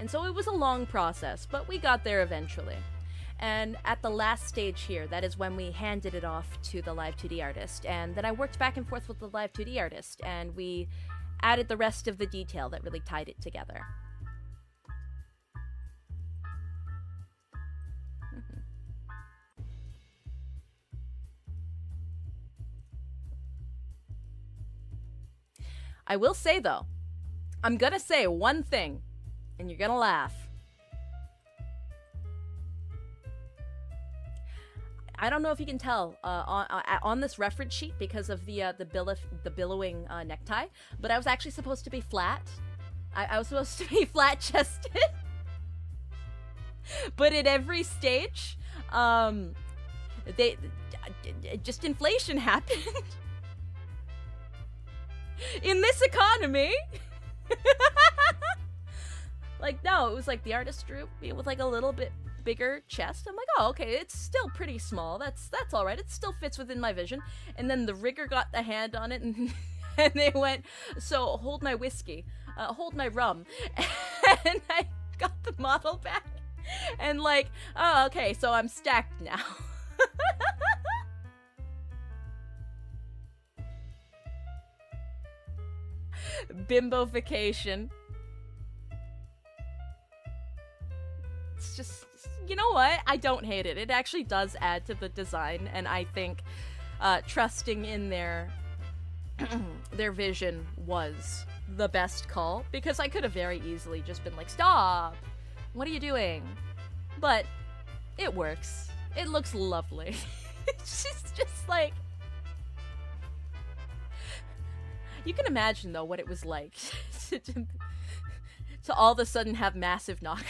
[SPEAKER 1] And so it was a long process, but we got there eventually. And at the last stage here, that is when we handed it off to the Live 2D artist, and then I worked back and forth with the Live 2D artist, and we added the rest of the detail that really tied it together. I will say, though, I'm gonna say one thing, and you're gonna laugh. I don't know if you can tell on this reference sheet because of the billowing necktie, but I was actually supposed to be flat. I was supposed to be flat-chested. But at every stage, just inflation happened. In this economy. Like, no, it was like the artist drew me with like a little bit bigger chest. I'm like, oh, okay, it's still pretty small. That's all right. It still fits within my vision. And then the rigger got the hand on it, and and they went, so hold my whiskey, hold my rum, and I got the model back, and like, oh, okay, so I'm stacked now. Bimbofication. It's just, you know what? I don't hate it. It actually does add to the design, and I think trusting in their vision was the best call, because I could have very easily just been like, stop! What are you doing? But it works. It looks lovely. It's just like... You can imagine, though, what it was like to all of a sudden have massive knockers.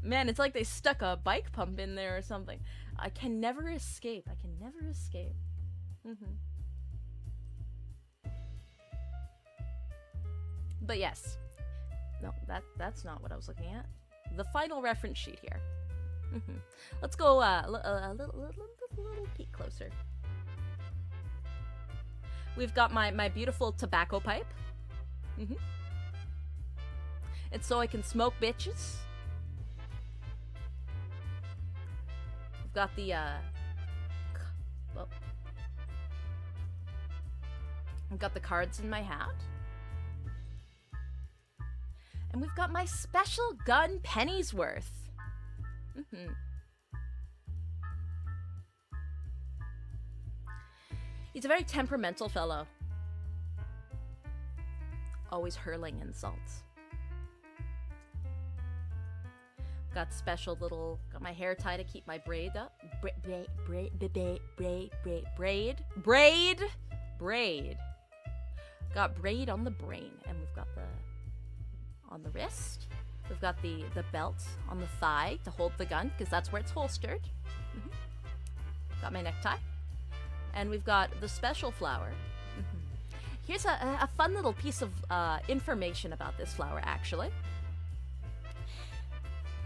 [SPEAKER 1] Man, it's like they stuck a bike pump in there or something. I can never escape. I can never escape. But yes. No, that's not what I was looking at. The final reference sheet here. Let's go a little peek closer. We've got my beautiful tobacco pipe. It's so I can smoke bitches. We've got the I've got the cards in my hat. And we've got my special gun pennies worth. He's a very temperamental fellow. Always hurling insults. Got special little... Got my hair tied to keep my braid up. Braid. Got braid on the brain. And we've got the... on the wrist. We've got the belt on the thigh to hold the gun, because that's where it's holstered. Got my necktie. And we've got the special flower. Here's a fun little piece of information about this flower, actually.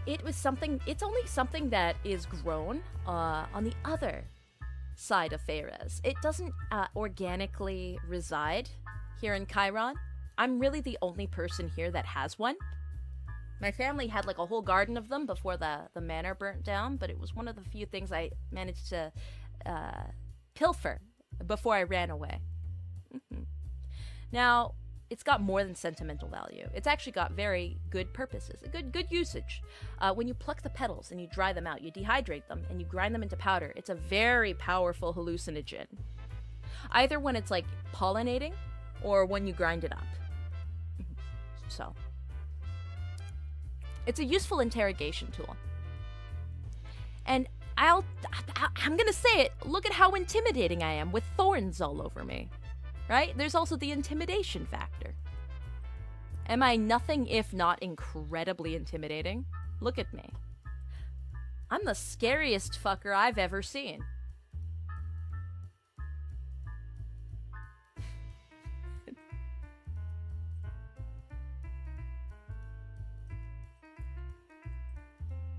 [SPEAKER 1] It's only something that is grown on the other side of Faerez. It doesn't organically reside here in Chiron. I'm really the only person here that has one. My family had like a whole garden of them before the manor burnt down, but it was one of the few things I managed to pilfer before I ran away. Now, it's got more than sentimental value. It's actually got very good purposes, good usage. When you pluck the petals and you dry them out, you dehydrate them and you grind them into powder, it's a very powerful hallucinogen. Either when it's like pollinating or when you grind it up. So, it's a useful interrogation tool. And I'm gonna say it, look at how intimidating I am with thorns all over me. Right? There's also the intimidation factor. Am I nothing if not incredibly intimidating? Look at me. I'm the scariest fucker I've ever seen.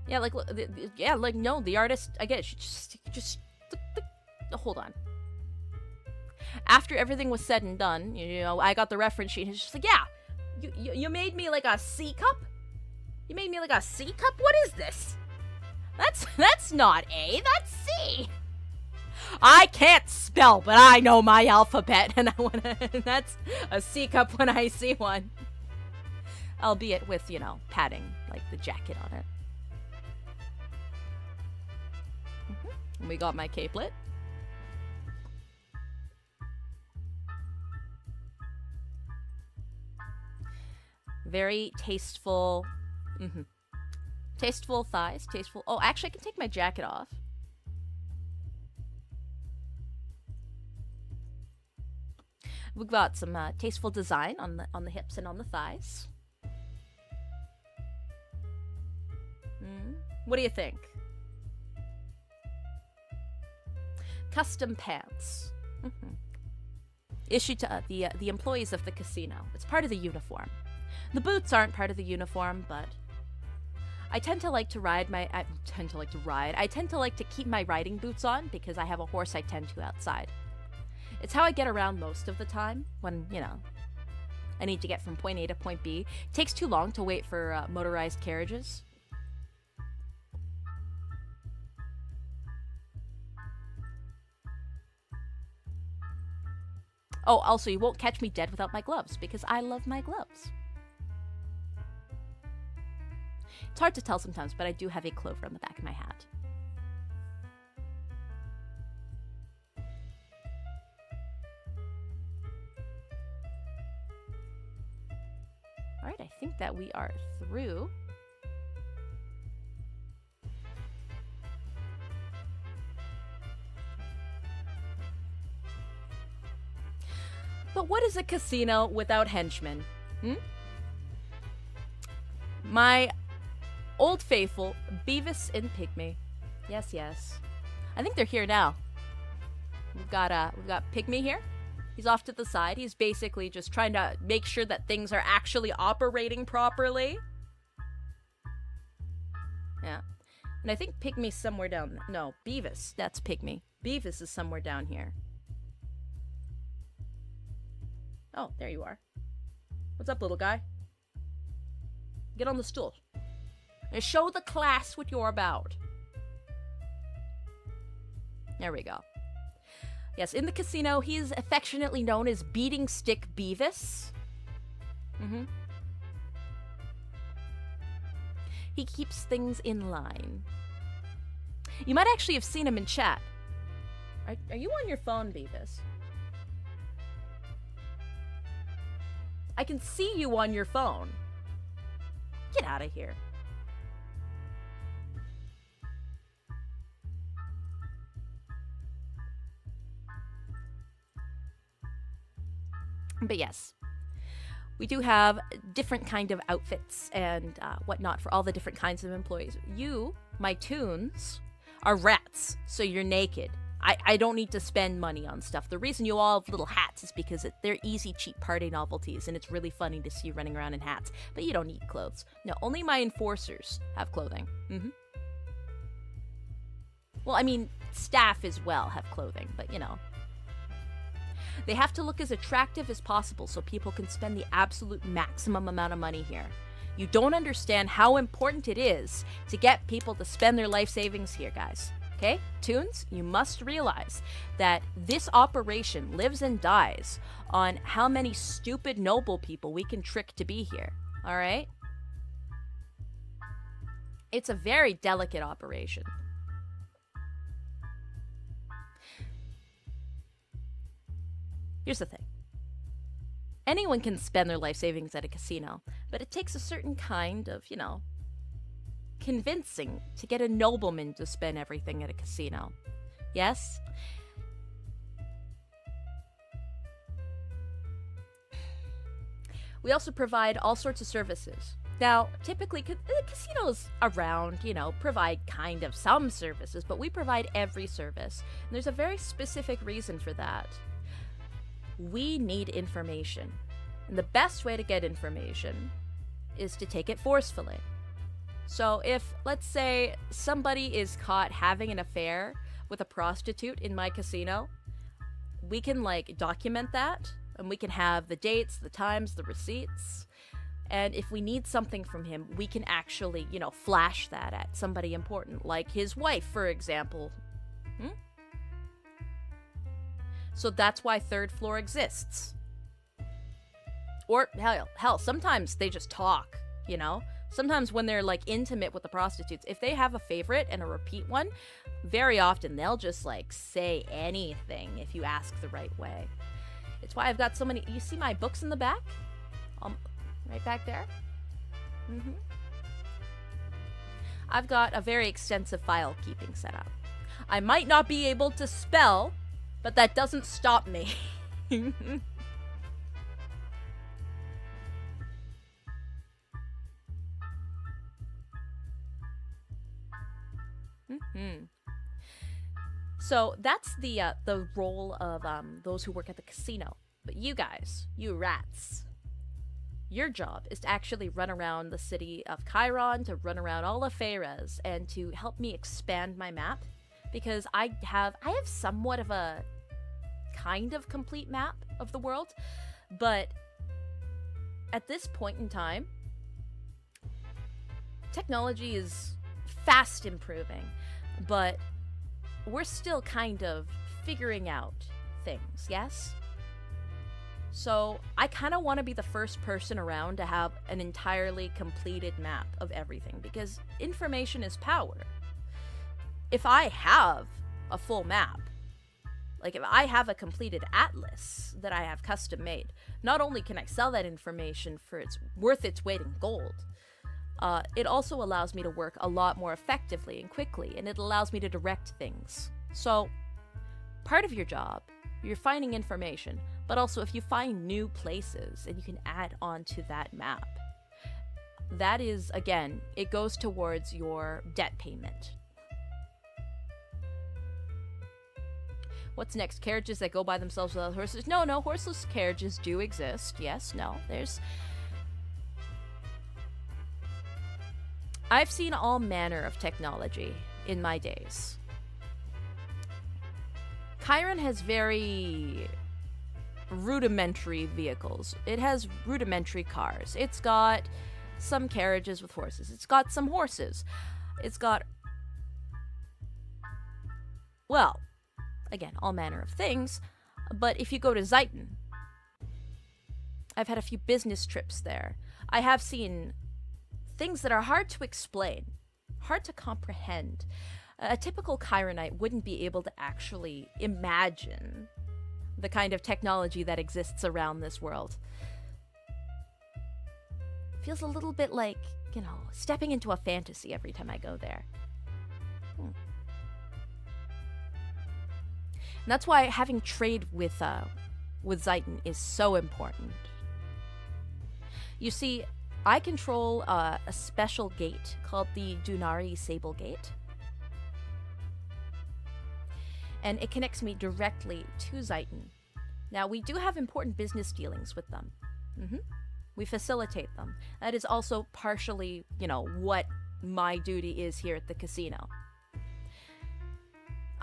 [SPEAKER 1] Yeah, like, no, the artist, I guess, just hold on. After everything was said and done, you know, I got the reference sheet, and it's just like, yeah, you made me like a C cup? You made me like a C cup? What is this? That's not A, that's C. I can't spell, but I know my alphabet, and that's a C cup when I see one. Albeit with, you know, padding, like the jacket on it. And we got my capelet. Very tasteful. Tasteful thighs. Tasteful. Oh, actually, I can take my jacket off. We've got some tasteful design on the hips and on the thighs. What do you think? custom pants. Issued to the employees of the casino. It's part of the uniform. The boots aren't part of the uniform, but I tend to like to keep my riding boots on because I have a horse I tend to outside. It's how I get around most of the time when, you know, I need to get from point A to point B. It takes too long to wait for motorized carriages. Oh, also, you won't catch me dead without my gloves because I love my gloves. It's hard to tell sometimes, but I do have a clover on the back of my hat. All right, I think that we are through. But what is a casino without henchmen? My old faithful, Beavis and Pygmy. Yes, yes. I think they're here now. We've got Pygmy here. He's off to the side. He's basically just trying to make sure that things are actually operating properly. Yeah. And I think Pygmy's somewhere down there. No, Beavis. That's Pygmy. Beavis is somewhere down here. Oh, there you are. What's up, little guy? Get on the stool. And show the class what you're about. There we go. Yes, in the casino, he is affectionately known as Beating Stick Beavis. He keeps things in line. You might actually have seen him in chat. Are you on your phone, Beavis? I can see you on your phone. Get out of here. But yes, we do have different kind of outfits and whatnot for all the different kinds of employees. You, my toons, are rats, so you're naked. I don't need to spend money on stuff. The reason you all have little hats is because they're easy, cheap party novelties, and it's really funny to see you running around in hats. But you don't need clothes. No, only my enforcers have clothing. Well, I mean, staff as well have clothing, but you know. They have to look as attractive as possible so people can spend the absolute maximum amount of money here. You don't understand how important it is to get people to spend their life savings here, guys. Okay? Toons, you must realize that this operation lives and dies on how many stupid noble people we can trick to be here. Alright? It's a very delicate operation. Here's the thing. Anyone can spend their life savings at a casino, but it takes a certain kind of, you know, convincing to get a nobleman to spend everything at a casino. Yes? We also provide all sorts of services. Now, typically, the casinos around, you know, provide kind of some services, but we provide every service. And there's a very specific reason for that. We need information. And the best way to get information is to take it forcefully. So if, let's say, somebody is caught having an affair with a prostitute in my casino, we can, like, document that, and we can have the dates, the times, the receipts. And if we need something from him, we can actually, you know, flash that at somebody important, like his wife, for example. So that's why third floor exists. Or, hell, sometimes they just talk, you know? Sometimes when they're, like, intimate with the prostitutes, if they have a favorite and a repeat one, very often they'll just, like, say anything if you ask the right way. It's why I've got so many... You see my books in the back? Right back there? I've got a very extensive file keeping setup. I might not be able to spell, but that doesn't stop me. So that's the role of those who work at the casino. But you guys, you rats, your job is to actually run around the city of Chiron, to run around all of Faerez, and to help me expand my map, because I have somewhat of a kind of complete map of the world, but at this point in time, technology is fast improving, but we're still kind of figuring out things, yes? So I kind of want to be the first person around to have an entirely completed map of everything, because information is power. If I have a full map, like if I have a completed atlas that I have custom made, not only can I sell that information for its worth its weight in gold, it also allows me to work a lot more effectively and quickly, and it allows me to direct things. So, part of your job, you're finding information, but also if you find new places and you can add on to that map, that is, again, it goes towards your debt payment. What's next? Carriages that go by themselves without horses? No, horseless carriages do exist. Yes, no, there's... I've seen all manner of technology in my days. Chiron has very rudimentary vehicles. It has rudimentary cars. It's got some carriages with horses. It's got some horses. It's got, well, again, all manner of things. But if you go to Zeiton, I've had a few business trips there. I have seen things that are hard to explain, hard to comprehend. A typical Chironite wouldn't be able to actually imagine the kind of technology that exists around this world. Feels a little bit like, stepping into a fantasy every time I go there. And that's why having trade with Zeiton is so important. You see, I control a special gate called the Dunari Sable Gate. And it connects me directly to Zeiton. Now, we do have important business dealings with them. We facilitate them. That is also partially, what my duty is here at the casino.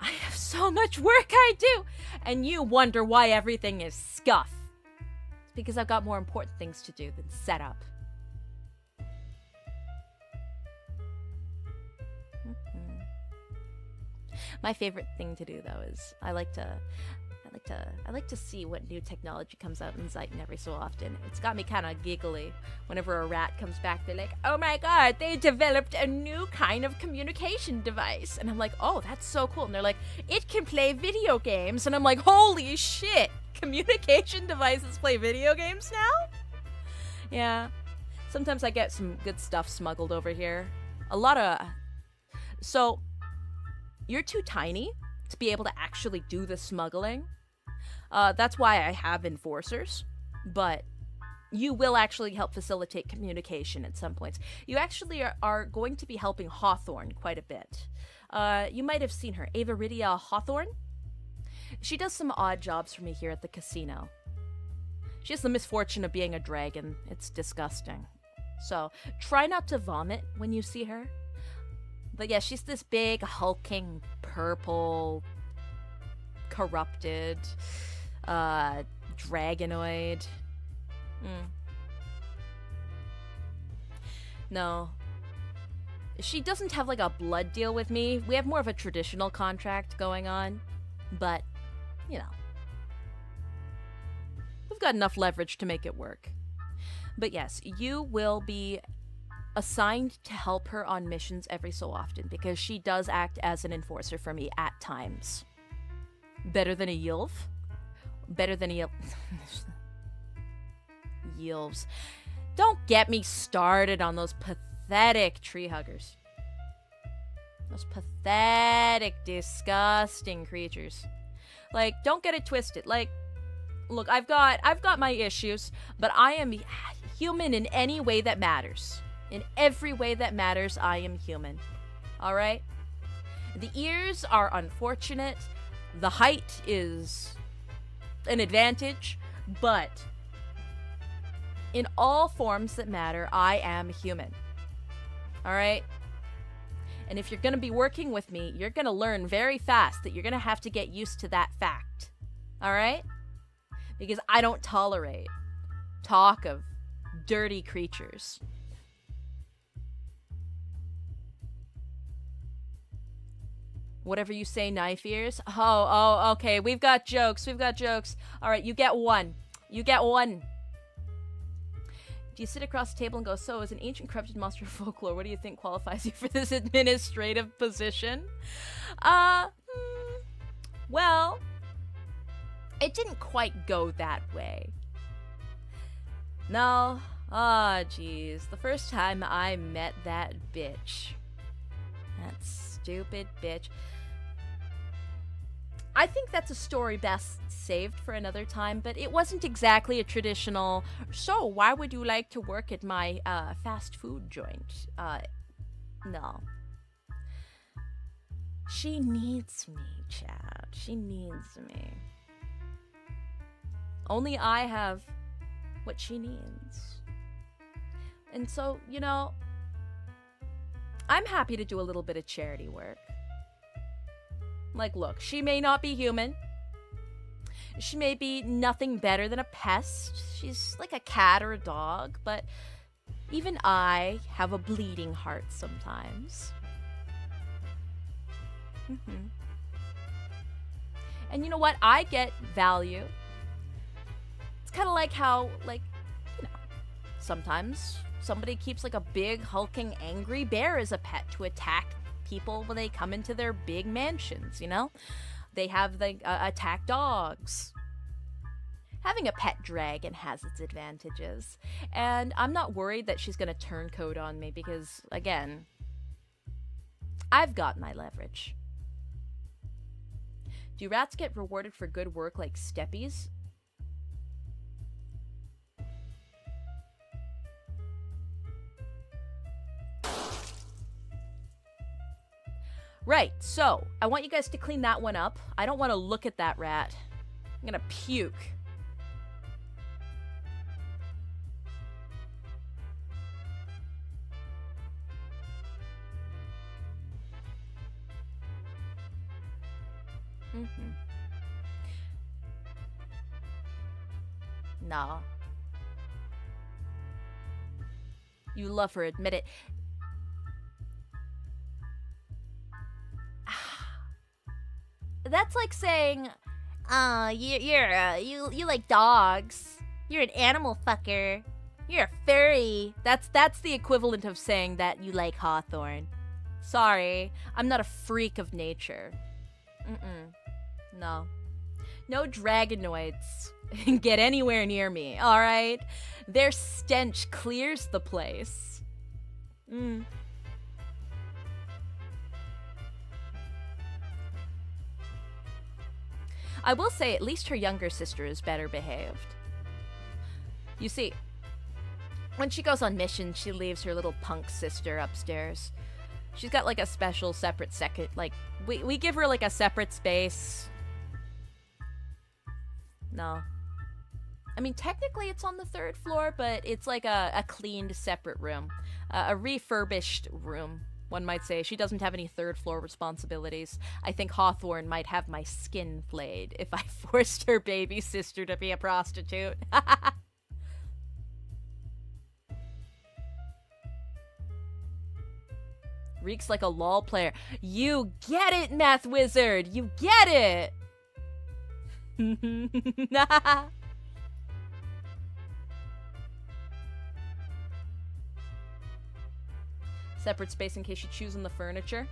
[SPEAKER 1] I have so much work I do! And you wonder why everything is scuff. It's because I've got more important things to do than set up. My favorite thing to do, though, is I like to see what new technology comes out in Zeiton every so often. It's got me kind of giggly whenever a rat comes back. They're like, "Oh my god, they developed a new kind of communication device," and I'm like, "Oh, that's so cool." And they're like, "It can play video games," and I'm like, "Holy shit! Communication devices play video games now?" Yeah. Sometimes I get some good stuff smuggled over here. So. You're too tiny to be able to actually do the smuggling. That's why I have enforcers, but you will actually help facilitate communication at some points. You actually are going to be helping Hawthorne quite a bit. You might have seen her, Avaritia Hawthorne. She does some odd jobs for me here at the casino. She has the misfortune of being a dragon. It's disgusting. So try not to vomit when you see her. But yeah, she's this big, hulking, purple, corrupted, dragonoid. No. She doesn't have, like, a blood deal with me. We have more of a traditional contract going on. But, we've got enough leverage to make it work. But yes, you will be assigned to help her on missions every so often, because she does act as an enforcer for me at times. Better than a Yilv? Better than a Yilvs. Don't get me started on those pathetic tree huggers. Those pathetic, disgusting creatures. Like, don't get it twisted. Like, look, I've got my issues, but I am human in any way that matters. In every way that matters, I am human. Alright? The ears are unfortunate. The height is an advantage, but in all forms that matter, I am human. All right? And if you're going to be working with me, you're going to learn very fast that you're going to have to get used to that fact. All right? Because I don't tolerate talk of dirty creatures. Whatever you say, knife ears. Oh, okay. We've got jokes. All right, you get one. Do you sit across the table and go, so, as an ancient corrupted monster of folklore, what do you think qualifies you for this administrative position? Well, it didn't quite go that way. No. Jeez. The first time I met that bitch. That stupid bitch. I think that's a story best saved for another time, but it wasn't exactly a traditional, so why would you like to work at my fast food joint? No. She needs me, Chad. She needs me. Only I have what she needs. And so, you know, I'm happy to do a little bit of charity work. Like, look, she may not be human. She may be nothing better than a pest. She's like a cat or a dog, but even I have a bleeding heart sometimes. And you know what? I get value. It's kind of like how, like, you know, sometimes somebody keeps like a big, hulking, angry bear as a pet to attack people when they come into their big mansions, you know? They have the attack dogs. Having a pet dragon has its advantages. And I'm not worried that she's going to turn code on me because, again, I've got my leverage. Do rats get rewarded for good work like steppies? Right, so I want you guys to clean that one up. I don't want to look at that rat. I'm gonna puke. No. You love her, admit it. That's like saying, you like dogs. You're an animal fucker. You're a furry. That's the equivalent of saying that you like Hawthorne. Sorry, I'm not a freak of nature. No. No dragonoids get anywhere near me, alright? Their stench clears the place. I will say, at least her younger sister is better behaved. You see, when she goes on mission, she leaves her little punk sister upstairs. She's got like a special separate second, like, we give her like a separate space. No. I mean, technically it's on the 3rd floor, but it's like a cleaned separate room. A refurbished room, one might say. She doesn't have any 3rd floor responsibilities. I think Hawthorne might have my skin flayed if I forced her baby sister to be a prostitute. Reeks like a LOL player. You get it, Math Wizard! You get it! Separate space in case you choose on the furniture.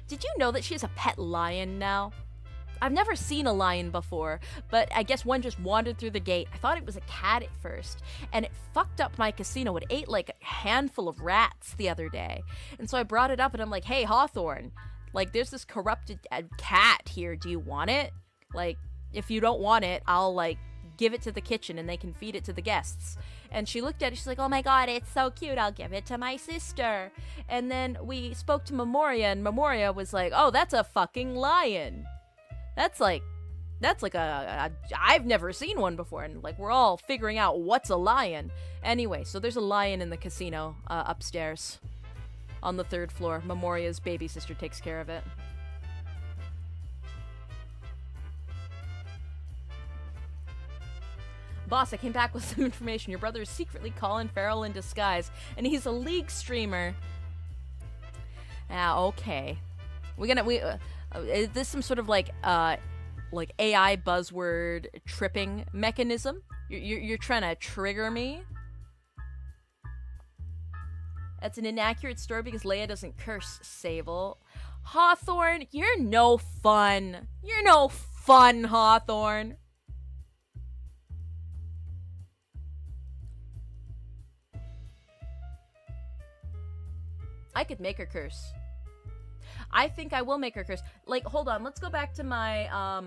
[SPEAKER 1] Did you know that she has a pet lion now? I've never seen a lion before, but I guess one just wandered through the gate. I thought it was a cat at first, and it fucked up my casino. It ate like a handful of rats the other day. And so I brought it up, and I'm like, hey, Hawthorne, like, there's this corrupted cat here. Do you want it? Like, if you don't want it, I'll, like, give it to the kitchen and they can feed it to the guests. And she looked at it, she's like, oh my god, it's so cute, I'll give it to my sister. And then we spoke to Memoria, and Memoria was like, oh, that's a fucking lion. That's like a I've never seen one before. And like, we're all figuring out what's a lion. Anyway, so there's a lion in the casino upstairs on the 3rd floor. Memoria's baby sister takes care of it. Boss, I came back with some information. Your brother is secretly Colin Farrell in disguise, and he's a League streamer. Ah, okay. Is this some sort of like AI buzzword tripping mechanism? You're trying to trigger me? That's an inaccurate story because Leia doesn't curse, Sable. Hawthorne, you're no fun. You're no fun, Hawthorne. I could make her curse. I think I will make her curse. Like, hold on. Let's go back to my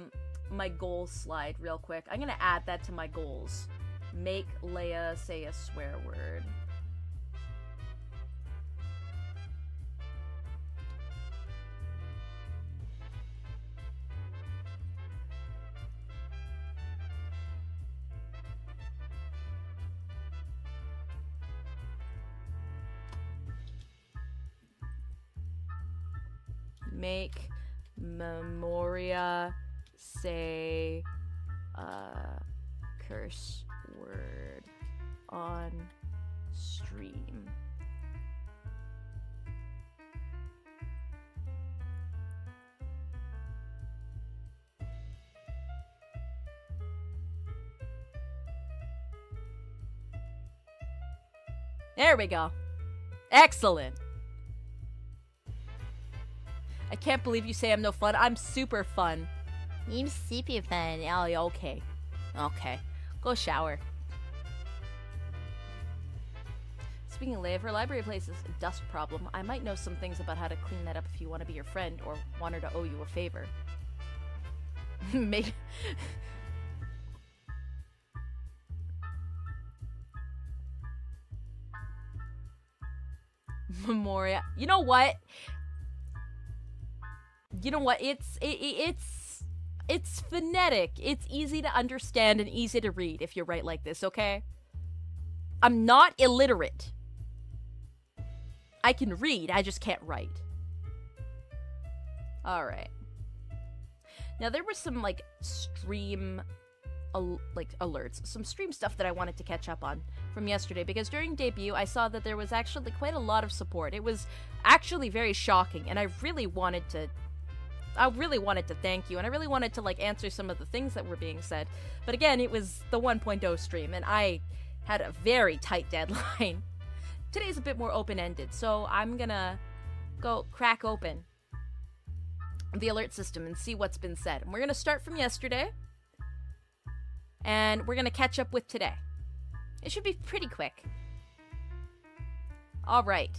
[SPEAKER 1] my goals slide real quick. I'm gonna add that to my goals. Make Leia say a swear word. Make Memoria say a curse word on stream. There we go. Excellent. I can't believe you say I'm no fun. I'm super fun. I'm super fun. Oh, okay. Okay. Go shower. Speaking of Leia, her library place is a dust problem. I might know some things about how to clean that up if you want to be your friend or want her to owe you a favor. Maybe... Memoria. You know what? It's phonetic. It's easy to understand and easy to read if you write like this, okay? I'm not illiterate. I can read, I just can't write. Alright. Now there was some, like, stream... alerts. Some stream stuff that I wanted to catch up on from yesterday, because during debut I saw that there was actually quite a lot of support. It was actually very shocking, and I really wanted to thank you, and I really wanted to, like, answer some of the things that were being said. But again, it was the 1.0 stream, and I had a very tight deadline. Today's a bit more open-ended, so I'm gonna go crack open the alert system and see what's been said. And we're gonna start from yesterday, and we're gonna catch up with today. It should be pretty quick. Alright.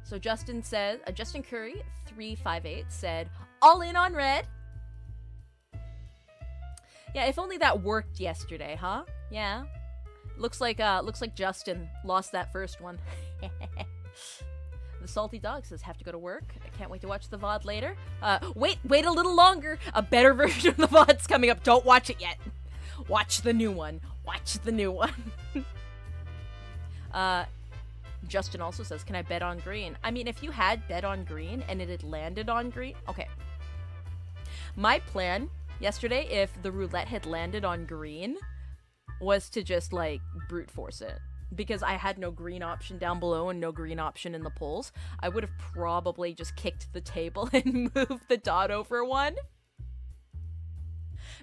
[SPEAKER 1] So Justin Curry 358 said, all in on red. Yeah, if only that worked yesterday, huh? Yeah. Looks like Justin lost that first one. The Salty Dog says, have to go to work. I can't wait to watch the VOD later. Wait a little longer. A better version of the VOD's coming up. Don't watch it yet. Watch the new one. Watch the new one. Justin also says, can I bet on green? I mean, if you had bet on green and it had landed on green... Okay. My plan yesterday, if the roulette had landed on green, was to just, like, brute force it. Because I had no green option down below and no green option in the polls. I would have probably just kicked the table and moved the dot over one.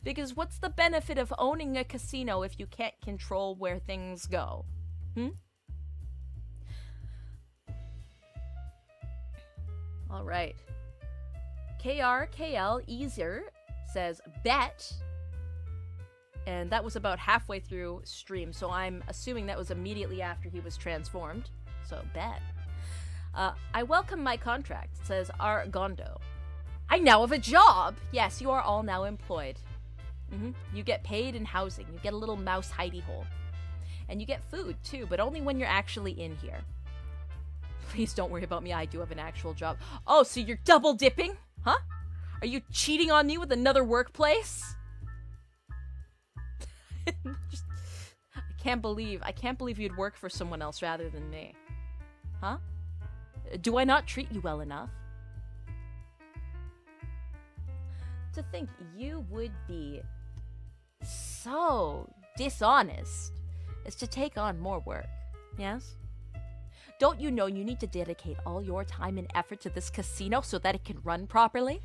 [SPEAKER 1] Because what's the benefit of owning a casino if you can't control where things go? Alright. KRKL Easer says, bet. And that was about halfway through stream, so I'm assuming that was immediately after he was transformed. So, bet. I welcome my contract, says Argondo. I now have a job! Yes, you are all now employed. You get paid in housing. You get a little mouse hidey hole. And you get food, too, but only when you're actually in here. Please don't worry about me. I do have an actual job. Oh, so you're double dipping? Huh? Are you cheating on me with another workplace? I can't believe you'd work for someone else rather than me. Huh? Do I not treat you well enough? To think you would be so dishonest as to take on more work, yes? Don't you know you need to dedicate all your time and effort to this casino so that it can run properly?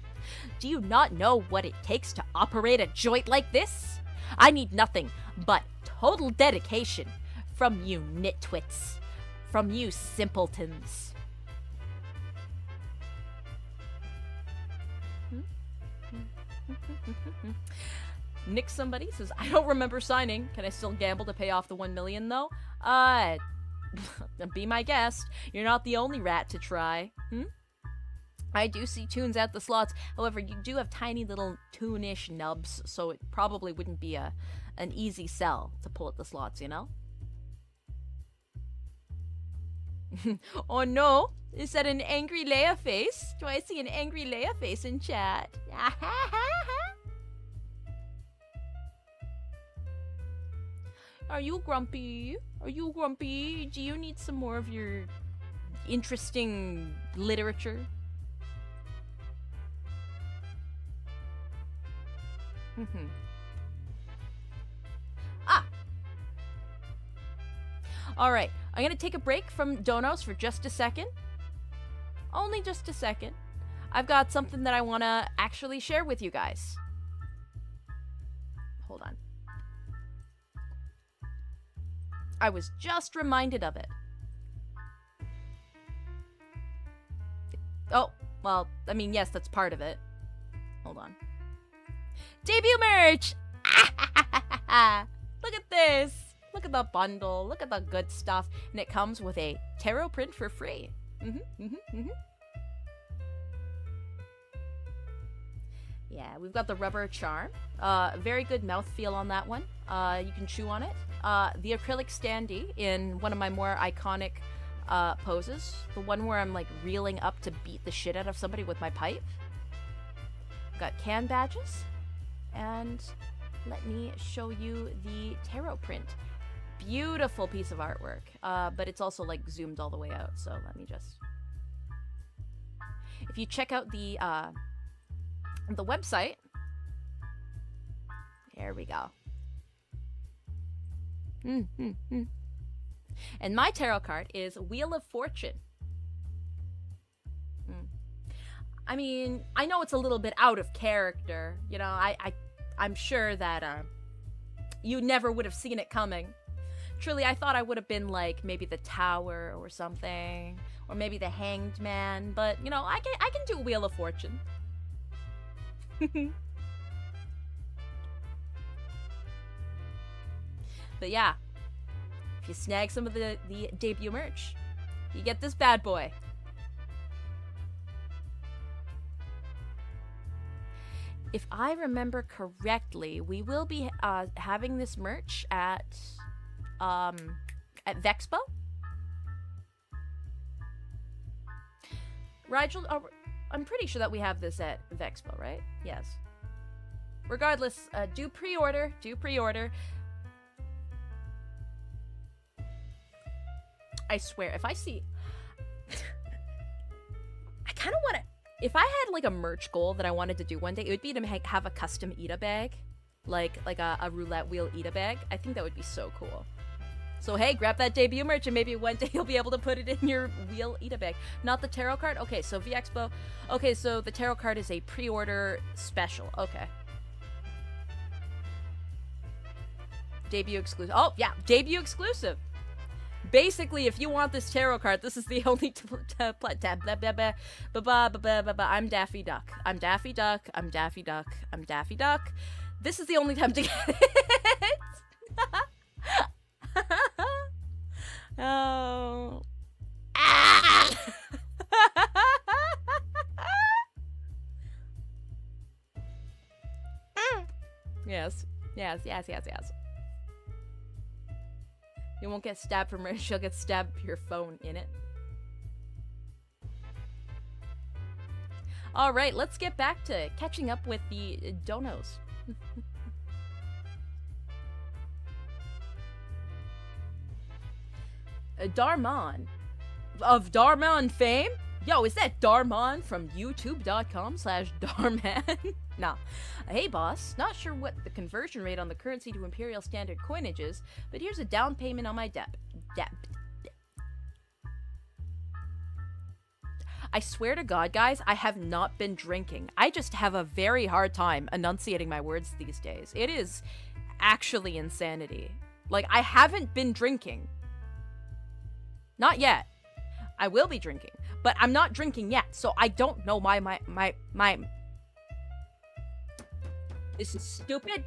[SPEAKER 1] Do you not know what it takes to operate a joint like this? I need nothing but total dedication from you nitwits, from you simpletons. Nick somebody says, I don't remember signing. Can I still gamble to pay off the 1 million though? Be my guest. You're not the only rat to try. I do see tunes at the slots. However, you do have tiny little tune-ish nubs, so it probably wouldn't be an easy sell to pull at the slots, you know? Oh no! Is that an angry Leia face? Do I see an angry Leia face in chat? Are you grumpy? Are you grumpy? Do you need some more of your interesting literature? Alright, I'm gonna take a break from Donos for just a second. Only just a second. I've got something that I want to actually share with you guys. Hold on. I was just reminded of it. Oh, well, I mean, yes, that's part of it. Hold on. Debut merch! Look at this! Look at the bundle. Look at the good stuff. And it comes with a tarot print for free. Yeah, we've got the rubber charm. Very good mouthfeel on that one. You can chew on it. The acrylic standee in one of my more iconic poses. The one where I'm like reeling up to beat the shit out of somebody with my pipe. Got can badges. And let me show you the tarot print. Beautiful piece of artwork. But it's also like zoomed all the way out. So let me just... If you check out the website, there we go. And my tarot card is Wheel of Fortune. I mean, I know it's a little bit out of character. You know, I'm sure that you never would have seen it coming. Truly, I thought I would have been like maybe the Tower or something, or maybe the Hanged Man. But you know, I can do Wheel of Fortune. But yeah, if you snag some of the debut merch, you get this bad boy. If I remember correctly, we will be having this merch at Vexpo. Rigel, I'm pretty sure that we have this at Vexpo, right? Yes. Regardless, do pre-order. I swear, if I see... I kind of want to... If I had, like, a merch goal that I wanted to do one day, it would be to have a custom Ida bag. Like a roulette wheel Ida bag. I think that would be so cool. So, hey, grab that debut merch and maybe one day you'll be able to put it in your wheel Ida bag. Not the tarot card? Okay, so VExpo. Okay, so the tarot card is a pre-order special. Okay. Debut exclusive. Oh, yeah, debut exclusive. Basically, if you want this tarot card, this is the only I'm Daffy Duck. I'm Daffy Duck. I'm Daffy Duck. I'm Daffy Duck. This is the only time to get it. Oh. Ah! Yes. Yes, yes, yes, yes. You won't get stabbed from her. She'll get stabbed with your phone in it. Alright, let's get back to catching up with the donos. Darman. Of Darman fame? Yo, is that Darman from youtube.com/Darman? Nah. Hey boss, not sure what the conversion rate on the currency to Imperial Standard coinage is, but here's a down payment on my debt. I swear to God, guys, I have not been drinking. I just have a very hard time enunciating my words these days. It is actually insanity. Like, I haven't been drinking. Not yet. I will be drinking, but I'm not drinking yet, so I don't know my This is stupid.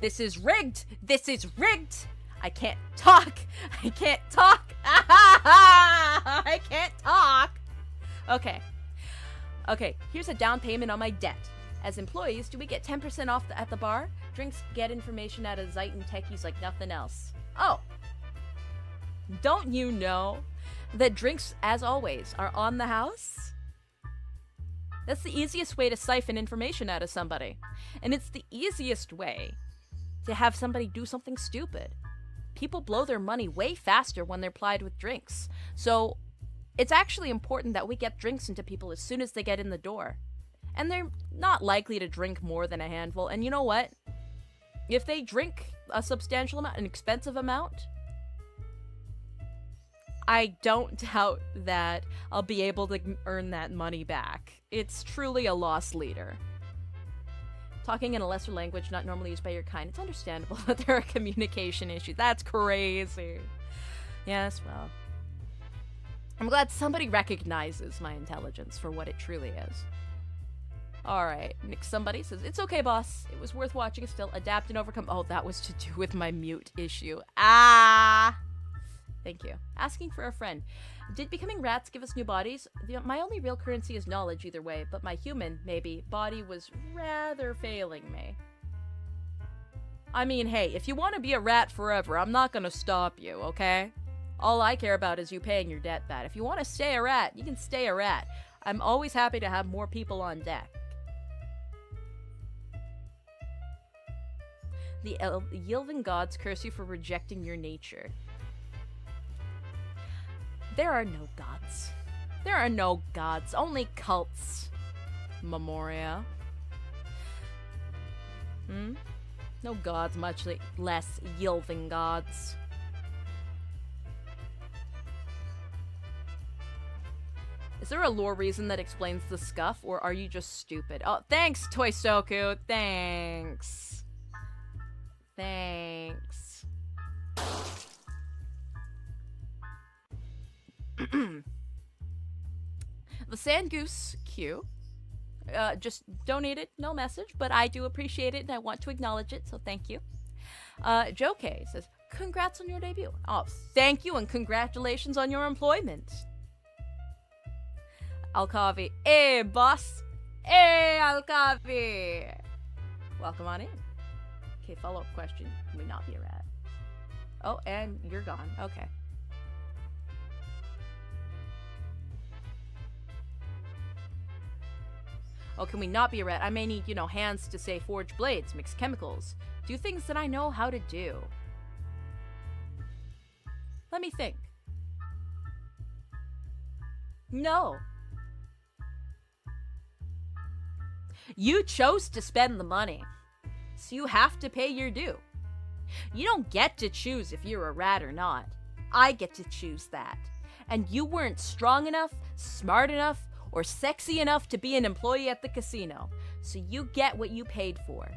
[SPEAKER 1] This is rigged. This is rigged. I can't talk. I can't talk. I can't talk. Okay. Okay, here's a down payment on my debt. As employees, do we get 10% off at the bar? Drinks get information out of Zeit and techies like nothing else. Oh. Don't you know that drinks, as always, are on the house? That's the easiest way to siphon information out of somebody. And it's the easiest way to have somebody do something stupid. People blow their money way faster when they're plied with drinks. So it's actually important that we get drinks into people as soon as they get in the door. And they're not likely to drink more than a handful. And you know what? If they drink a substantial amount, an expensive amount, I don't doubt that I'll be able to earn that money back. It's truly a loss leader. Talking in a lesser language not normally used by your kind, it's understandable that there are communication issues. That's crazy. Yes, well. I'm glad somebody recognizes my intelligence for what it truly is. Alright, somebody says, it's okay, boss. It was worth watching still. Adapt and overcome. Oh, that was to do with my mute issue. Ah! Thank you. Asking for a friend. Did becoming rats give us new bodies? My only real currency is knowledge either way, but my human, maybe, body was rather failing me. I mean, hey, if you want to be a rat forever, I'm not gonna stop you, okay? All I care about is you paying your debt back. If you want to stay a rat, you can stay a rat. I'm always happy to have more people on deck. The Yilvan gods curse you for rejecting your nature. There are no gods. There are no gods, only cults. Memoria. No gods, much less Yilvan gods. Is there a lore reason that explains the scuff, or are you just stupid? Oh, thanks, Toysoku. Thanks. Thanks. The Sand Goose Q just donated, no message, but I do appreciate it and I want to acknowledge it, so thank you. Joe K says, congrats on your debut. Oh, thank you and congratulations on your employment. Alkavi, hey boss. Hey Alkavi. Welcome on in. Okay, follow-up question. Can we not be a rat? Oh, and you're gone. Okay. Oh, can we not be a rat? I may need, you know, hands to, say, forge blades, mix chemicals, do things that I know how to do. Let me think. No. You chose to spend the money, so you have to pay your due. You don't get to choose if you're a rat or not. I get to choose that. And you weren't strong enough, smart enough, or sexy enough to be an employee at the casino, so you get what you paid for.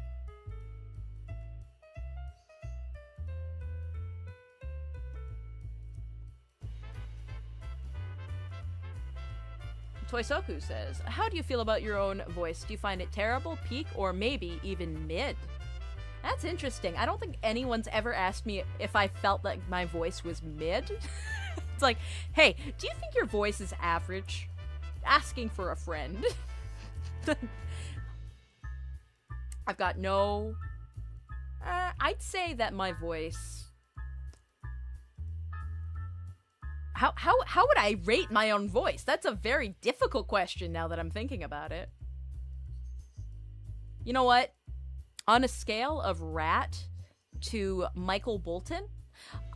[SPEAKER 1] Toysoku says, how do you feel about your own voice? Do you find it terrible, peak, or maybe even mid? That's interesting. I don't think anyone's ever asked me if I felt like my voice was mid. It's like, hey, do you think your voice is average? Asking for a friend. I've got no I'd say that my voice... How would I rate my own voice? That's a very difficult question now that I'm thinking about it. You know what? On a scale of rat to Michael Bolton,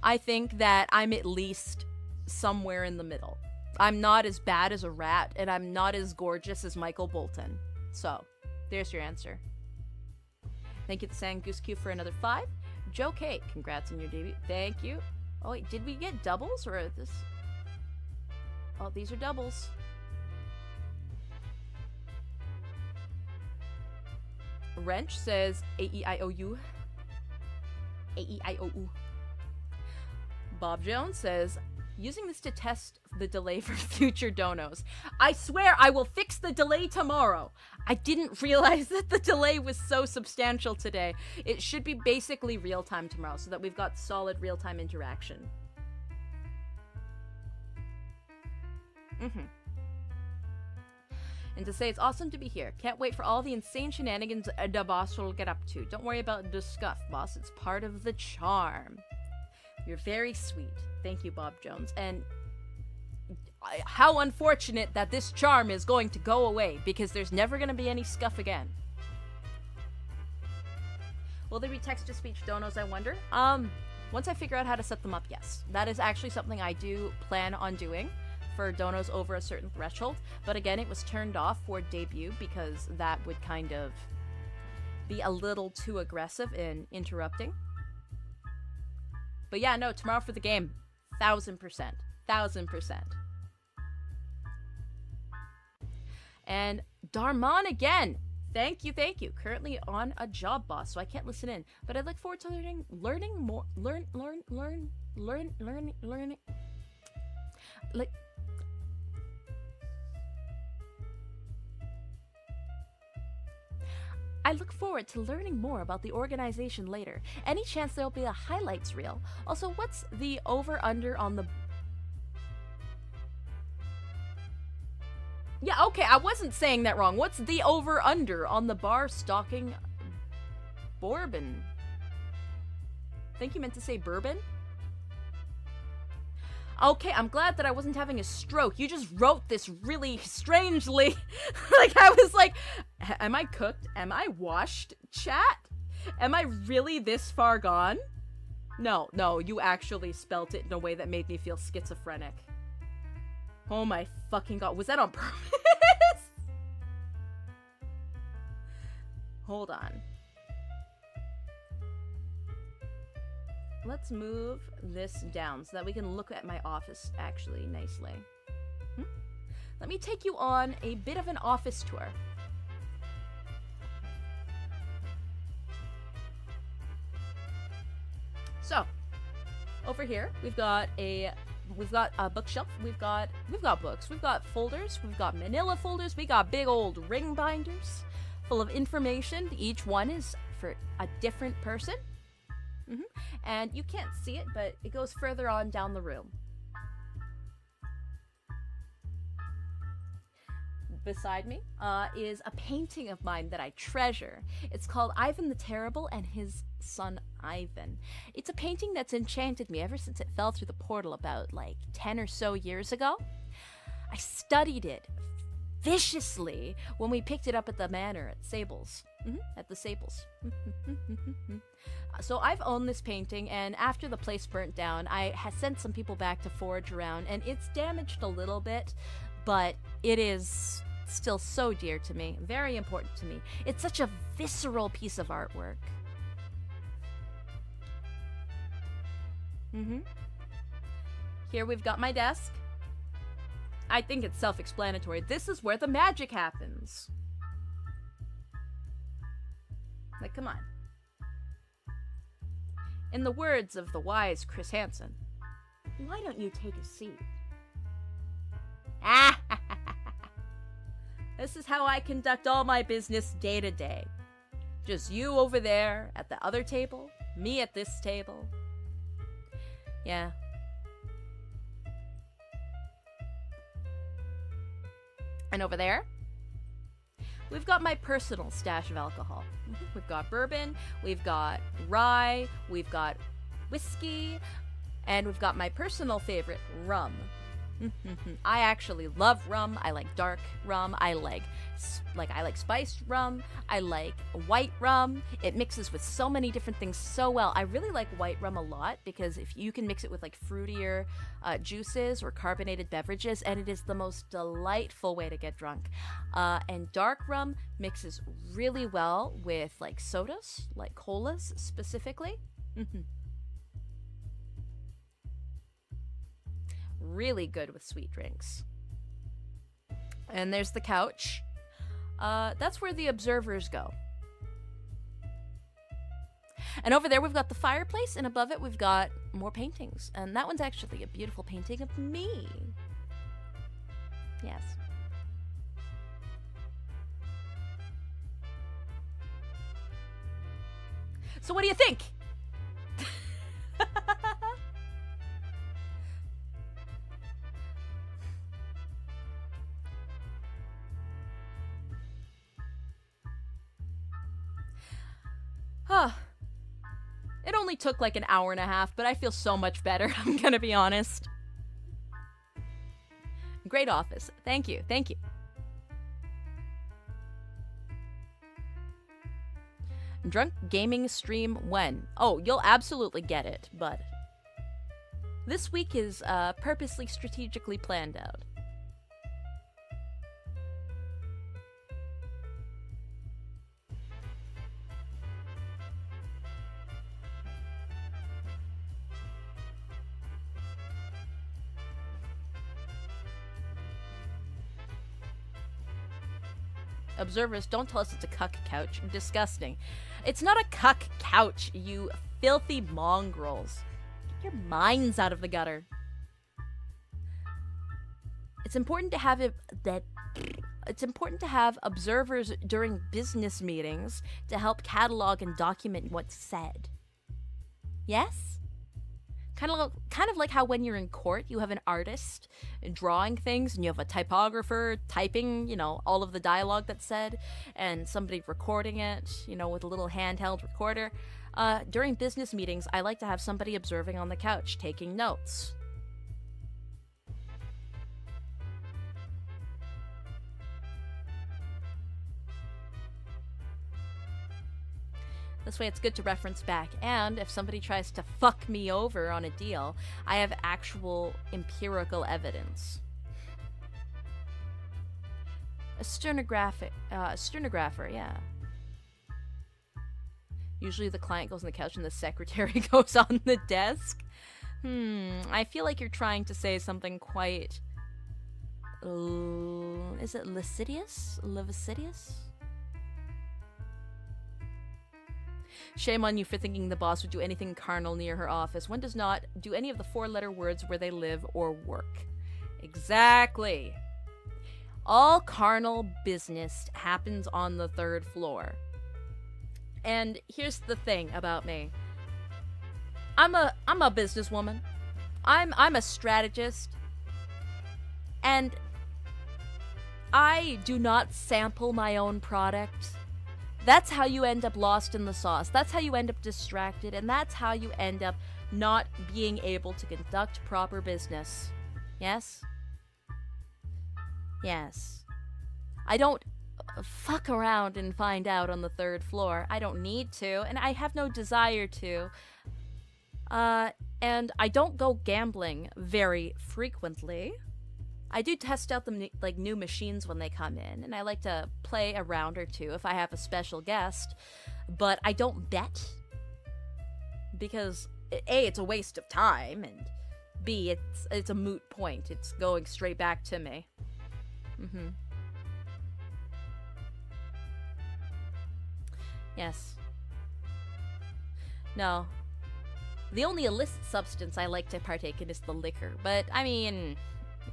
[SPEAKER 1] I think that I'm at least somewhere in the middle. I'm not as bad as a rat, and I'm not as gorgeous as Michael Bolton. So, there's your answer. Thank you to Sangoose Q for another 5. Joe K, congrats on your debut. Thank you. Oh wait, did we get doubles or is this? Oh, these are doubles. Wrench says A-E-I-O-U. A-E-I-O-U. Bob Jones says, using this to test the delay for future donos. I swear I will fix the delay tomorrow. I didn't realize that the delay was so substantial today. It should be basically real-time tomorrow so that we've got solid real-time interaction. And to say it's awesome to be here. Can't wait for all the insane shenanigans the boss will get up to. Don't worry about the scuff, boss. It's part of the charm. You're very sweet. Thank you, Bob Jones. And how unfortunate that this charm is going to go away, because there's never going to be any scuff again. Will there be text-to-speech donos, I wonder? Once I figure out how to set them up, yes. That is actually something I do plan on doing for donos over a certain threshold. But again, it was turned off for debut because that would kind of be a little too aggressive in interrupting. But yeah, no, tomorrow for the game. 1000%. 1000%. And Darman again. Thank you, thank you. Currently on a job, boss, so I can't listen in. But I look forward to learning more. Learning. Like, I look forward to learning more about the organization later. Any chance there'll be a highlights reel? Also, what's the over-under on the... Yeah, okay, I wasn't saying that wrong. What's the over-under on the bar stocking bourbon? I think you meant to say bourbon? Okay, I'm glad that I wasn't having a stroke. You just wrote this really strangely. Like, I was like, am I cooked? Am I washed, chat? Am I really this far gone? No, you actually spelt it in a way that made me feel schizophrenic. Oh my fucking god, was that on purpose? Hold on. Let's move this down so that we can look at my office actually nicely. Let me take you on a bit of an office tour. So, over here we've got a bookshelf. We've got books. We've got folders. We've got manila folders. We got big old ring binders full of information. Each one is for a different person. And you can't see it, but it goes further on down the room. Beside me is a painting of mine that I treasure. It's called Ivan the Terrible and His Son Ivan. It's a painting that's enchanted me ever since it fell through the portal about like 10 or so years ago. I studied it viciously when we picked it up at the manor at Sable's. At the Sables. So I've owned this painting, and after the place burnt down, I had sent some people back to forage around, and it's damaged a little bit, but it is still so dear to me, very important to me. It's such a visceral piece of artwork. Here we've got my desk. I think it's self-explanatory. This is where the magic happens. Like, come on. In the words of the wise Chris Hansen, why don't you take a seat? This is how I conduct all my business day to day. Just you over there at the other table, me at this table. Yeah. And over there, we've got my personal stash of alcohol. We've got bourbon, we've got rye, we've got whiskey, and we've got my personal favorite, rum. I actually love rum. I like dark rum. I like spiced rum. I like white rum. It mixes with so many different things so well. I really like white rum a lot because if you can mix it with like fruitier juices or carbonated beverages, and it is the most delightful way to get drunk. And dark rum mixes really well with like sodas, like colas specifically. Really good with sweet drinks. And there's the couch. That's where the observers go. And over there we've got the fireplace, and above it we've got more paintings. And that one's actually a beautiful painting of me. Yes. So what do you think? It only took like an hour and a half, but I feel so much better, I'm gonna be honest. Great office. Thank you. Thank you. Drunk gaming stream when? Oh, you'll absolutely get it, but this week is purposely strategically planned out. Observers, don't tell us it's a cuck couch. Disgusting. It's not a cuck couch, you filthy mongrels. Get your minds out of the gutter. It's important to have it's important to have observers during business meetings to help catalog and document what's said. Yes? Kind of like how when you're in court, you have an artist drawing things, and you have a typographer typing, you know, all of the dialogue that's said, and somebody recording it, you know, with a little handheld recorder. During business meetings, I like to have somebody observing on the couch, taking notes. This way it's good to reference back, and if somebody tries to fuck me over on a deal, I have actual empirical evidence. A stenographer, yeah. Usually the client goes on the couch and the secretary goes on the desk. I feel like you're trying to say something quite... is it lascivious? Lascivious? Shame on you for thinking the boss would do anything carnal near her office. One does not do any of the four-letter words where they live or work. Exactly. All carnal business happens on the third floor. And here's the thing about me. I'm a businesswoman. I'm a strategist. And I do not sample my own product. That's how you end up lost in the sauce. That's how you end up distracted, and that's how you end up not being able to conduct proper business. Yes? Yes. I don't fuck around and find out on the third floor. I don't need to, and I have no desire to. And I don't go gambling very frequently. I do test out the new machines when they come in, and I like to play a round or two if I have a special guest, but I don't bet because A, it's a waste of time, and B, it's a moot point. It's going straight back to me. Yes. No. The only illicit substance I like to partake in is the liquor, but I mean...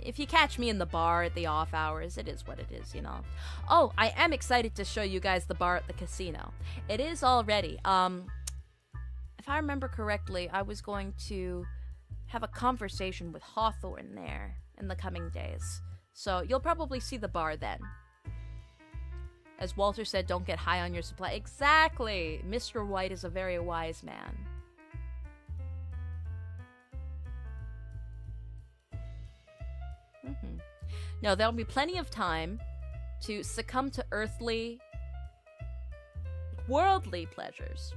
[SPEAKER 1] if you catch me in the bar at the off hours, it is what it is, you know. Oh, I am excited to show you guys the bar at the casino. It is all ready. If I remember correctly, I was going to have a conversation with Hawthorne there in the coming days. So you'll probably see the bar then. As Walter said, don't get high on your supply. Exactly! Mr. White is a very wise man. No, there'll be plenty of time to succumb to earthly, worldly pleasures.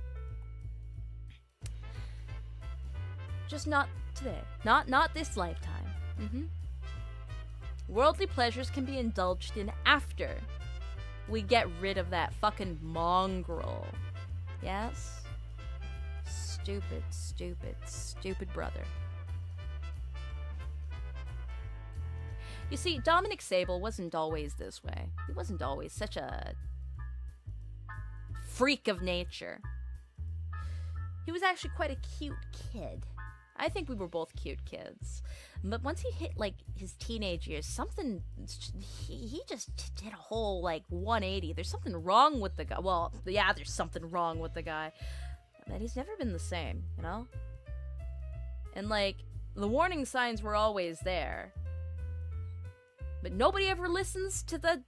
[SPEAKER 1] Just not today. Not this lifetime. Worldly pleasures can be indulged in after we get rid of that fucking mongrel. Yes? Stupid, stupid, stupid brother. You see, Dominic Sable wasn't always this way. He wasn't always such a freak of nature. He was actually quite a cute kid. I think we were both cute kids. But once he hit, like, his teenage years, something... He just did a whole, like, 180. There's something wrong with the guy. Well, yeah, there's something wrong with the guy. And he's never been the same, you know? And, like, the warning signs were always there. But nobody ever listens to the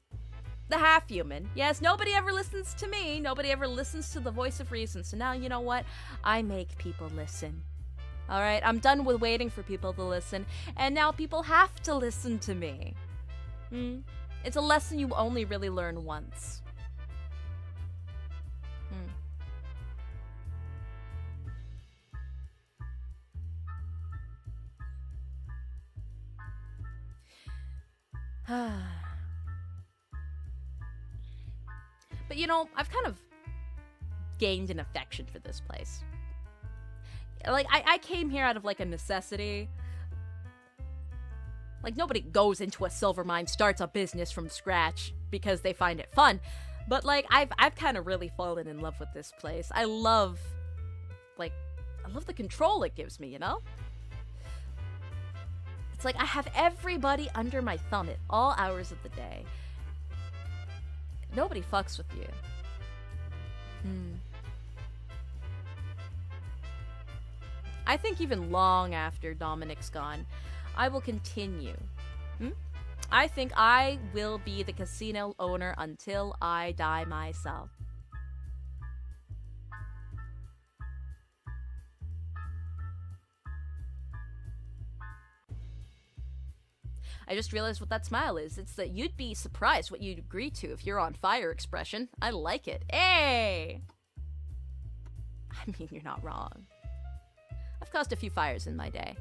[SPEAKER 1] half-human. Yes, nobody ever listens to me. Nobody ever listens to the voice of reason. So now, you know what? I make people listen. Alright, I'm done with waiting for people to listen. And now people have to listen to me. It's a lesson you only really learn once. But you know, I've kind of gained an affection for this place. Like, I came here out of, like, a necessity. Like, nobody goes into a silver mine, starts a business from scratch because they find it fun. But, like, I've kind of really fallen in love with this place. I love the control it gives me, you know? It's like I have everybody under my thumb at all hours of the day. Nobody fucks with you. I think even long after Dominic's gone, I will continue. I think I will be the casino owner until I die myself. I just realized what that smile is. It's that you'd be surprised what you'd agree to if you're on fire expression. I like it. Hey! I mean, you're not wrong. I've caused a few fires in my day.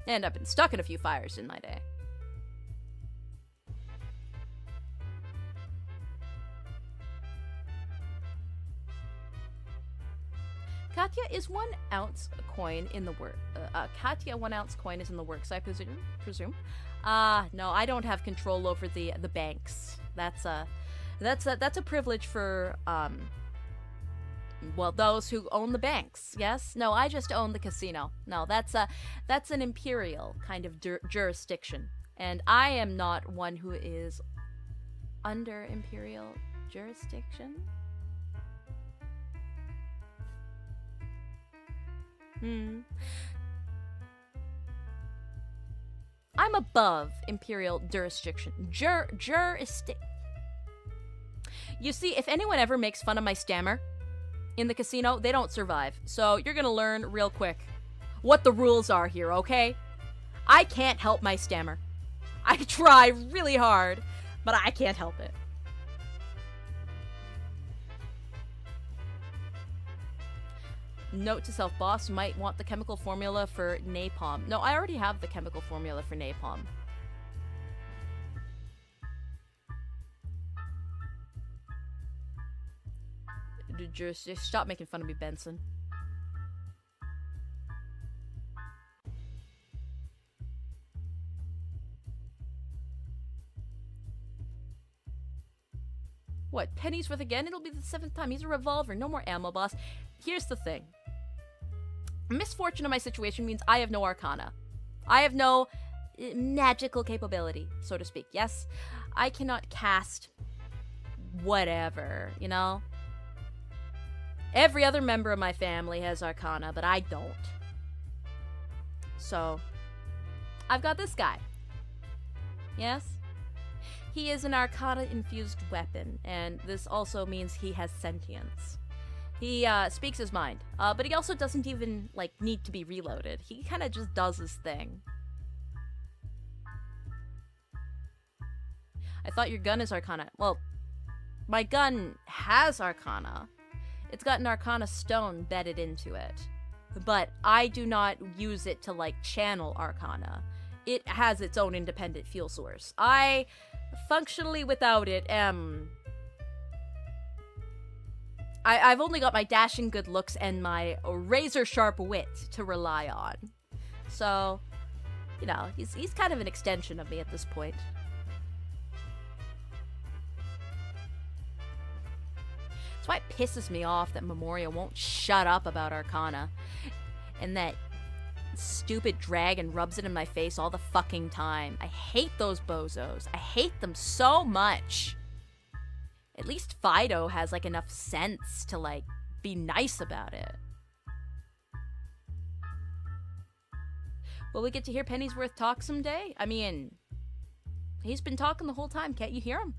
[SPEAKER 1] And I've been stuck in a few fires in my day. Katya is 1 ounce coin in the work. Katya 1 ounce coin is in the works, I presume. No, I don't have control over the banks. That's a privilege for well, those who own the banks. Yes? No, I just own the casino. No, that's an imperial kind of jurisdiction, and I am not one who is under imperial jurisdiction. I'm above imperial jurisdiction. Jurisdiction. You see, if anyone ever makes fun of my stammer in the casino, they don't survive. So you're gonna learn real quick what the rules are here, okay? I can't help my stammer. I try really hard, but I can't help it. Note to self, boss might want the chemical formula for napalm. No, I already have the chemical formula for napalm. Just stop making fun of me, Benson. What, pennies worth again? It'll be the 7th time. He's a revolver. No more ammo, boss. Here's the thing. Misfortune of my situation means I have no arcana. I have no magical capability, so to speak. Yes, I cannot cast whatever, you know? Every other member of my family has arcana, but I don't. So, I've got this guy. Yes? he is an Arcana-infused weapon, and this also means he has sentience. He speaks his mind, but he also doesn't even, like, need to be reloaded. He kind of just does his thing. I thought your gun is Arcana. Well, my gun has Arcana. It's got an Arcana stone bedded into it. But I do not use it to, like, channel Arcana. It has its own independent fuel source. I, functionally without it, am... I've only got my dashing good looks and my razor-sharp wit to rely on. So, you know, he's kind of an extension of me at this point. That's why it pisses me off that Memoria won't shut up about Arcana. And that stupid dragon rubs it in my face all the fucking time. I hate those bozos. I hate them so much. At least Fido has, like, enough sense to, like, be nice about it. Will we get to hear Pennyworth talk someday? I mean, he's been talking the whole time. Can't you hear him?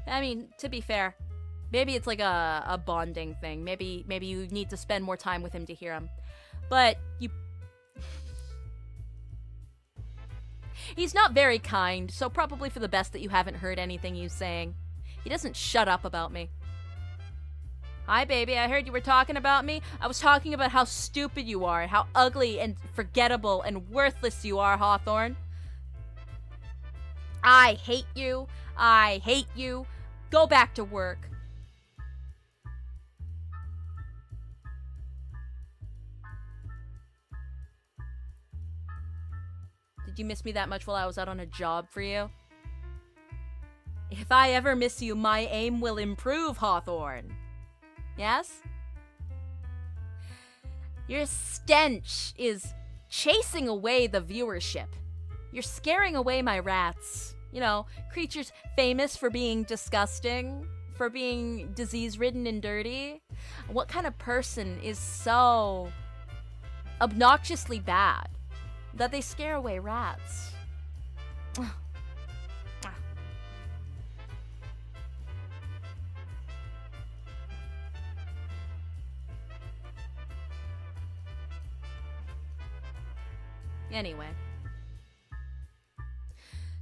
[SPEAKER 1] I mean, to be fair, maybe it's like a bonding thing. Maybe you need to spend more time with him to hear him. But you... He's not very kind, so probably for the best that you haven't heard anything he's saying. He doesn't shut up about me. Hi, baby, I heard you were talking about me. I was talking about how stupid you are, how ugly and forgettable and worthless you are, Hawthorne. I hate you. I hate you. Go back to work. Did you miss me that much while I was out on a job for you? If I ever miss you, my aim will improve, Hawthorne. Yes? Your stench is chasing away the viewership. You're scaring away my rats. You know, creatures famous for being disgusting, for being disease-ridden and dirty. What kind of person is so obnoxiously bad that they scare away rats? Anyway.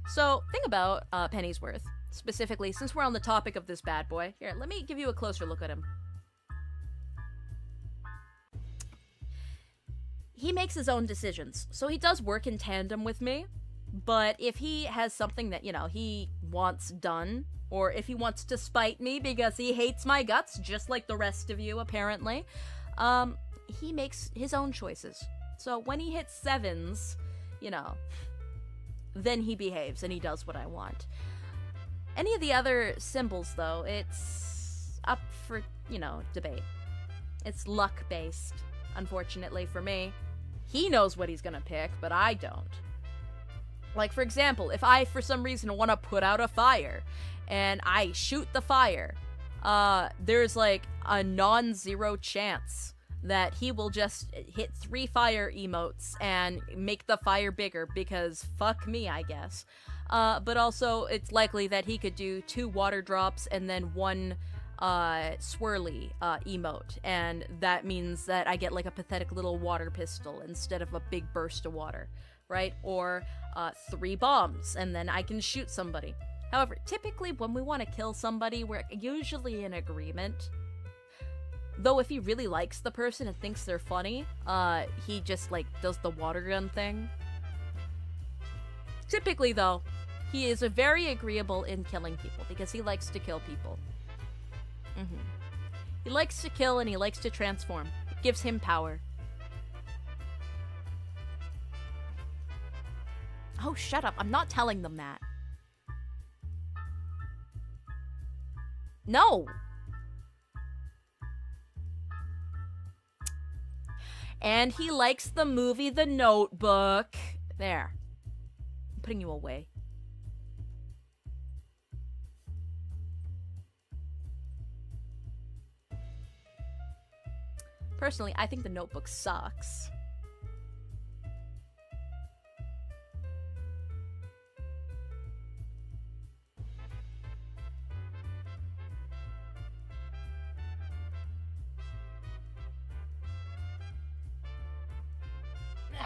[SPEAKER 1] So, thing about Pennyworth, specifically, since we're on the topic of this bad boy, here, let me give you a closer look at him. He makes his own decisions, so he does work in tandem with me, but if he has something that, you know, he wants done, or if he wants to spite me because he hates my guts, just like the rest of you, apparently, he makes his own choices. So when he hits 7s, you know, then he behaves and he does what I want. Any of the other symbols, though, it's up for, you know, debate. It's luck-based, unfortunately for me. He knows what he's gonna pick, but I don't. Like, for example, if I, for some reason, want to put out a fire, and I shoot the fire, there's, like, a non-zero chance that he will just hit 3 fire emotes and make the fire bigger, because fuck me, I guess. But also, it's likely that he could do 2 water drops and then 1 swirly emote, and that means that I get like a pathetic little water pistol instead of a big burst of water, right? Or 3 bombs, and then I can shoot somebody. However, typically when we want to kill somebody, we're usually in agreement. Though if he really likes the person and thinks they're funny, he just, like, does the water gun thing. Typically, though, he is very agreeable in killing people, because he likes to kill people. He likes to kill and he likes to transform. It gives him power. Oh, shut up. I'm not telling them that. No! And he likes the movie The Notebook. There. I'm putting you away. Personally, I think The Notebook sucks.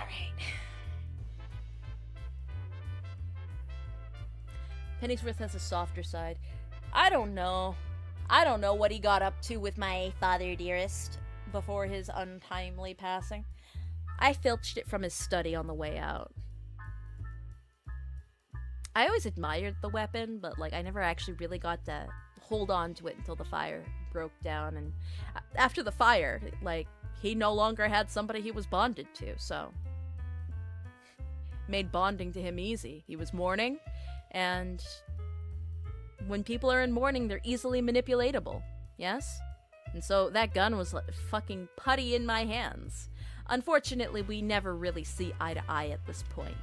[SPEAKER 1] right. Pennyworth has a softer side. I don't know. I don't know what he got up to with my father dearest before his untimely passing. I filched it from his study on the way out. I always admired the weapon, but like I never actually really got to hold on to it until the fire broke down. And after the fire, like, he no longer had somebody he was bonded to, so made bonding to him easy. He was mourning, and when people are in mourning, they're easily manipulatable, yes? And so that gun was like fucking putty in my hands. Unfortunately, we never really see eye to eye at this point.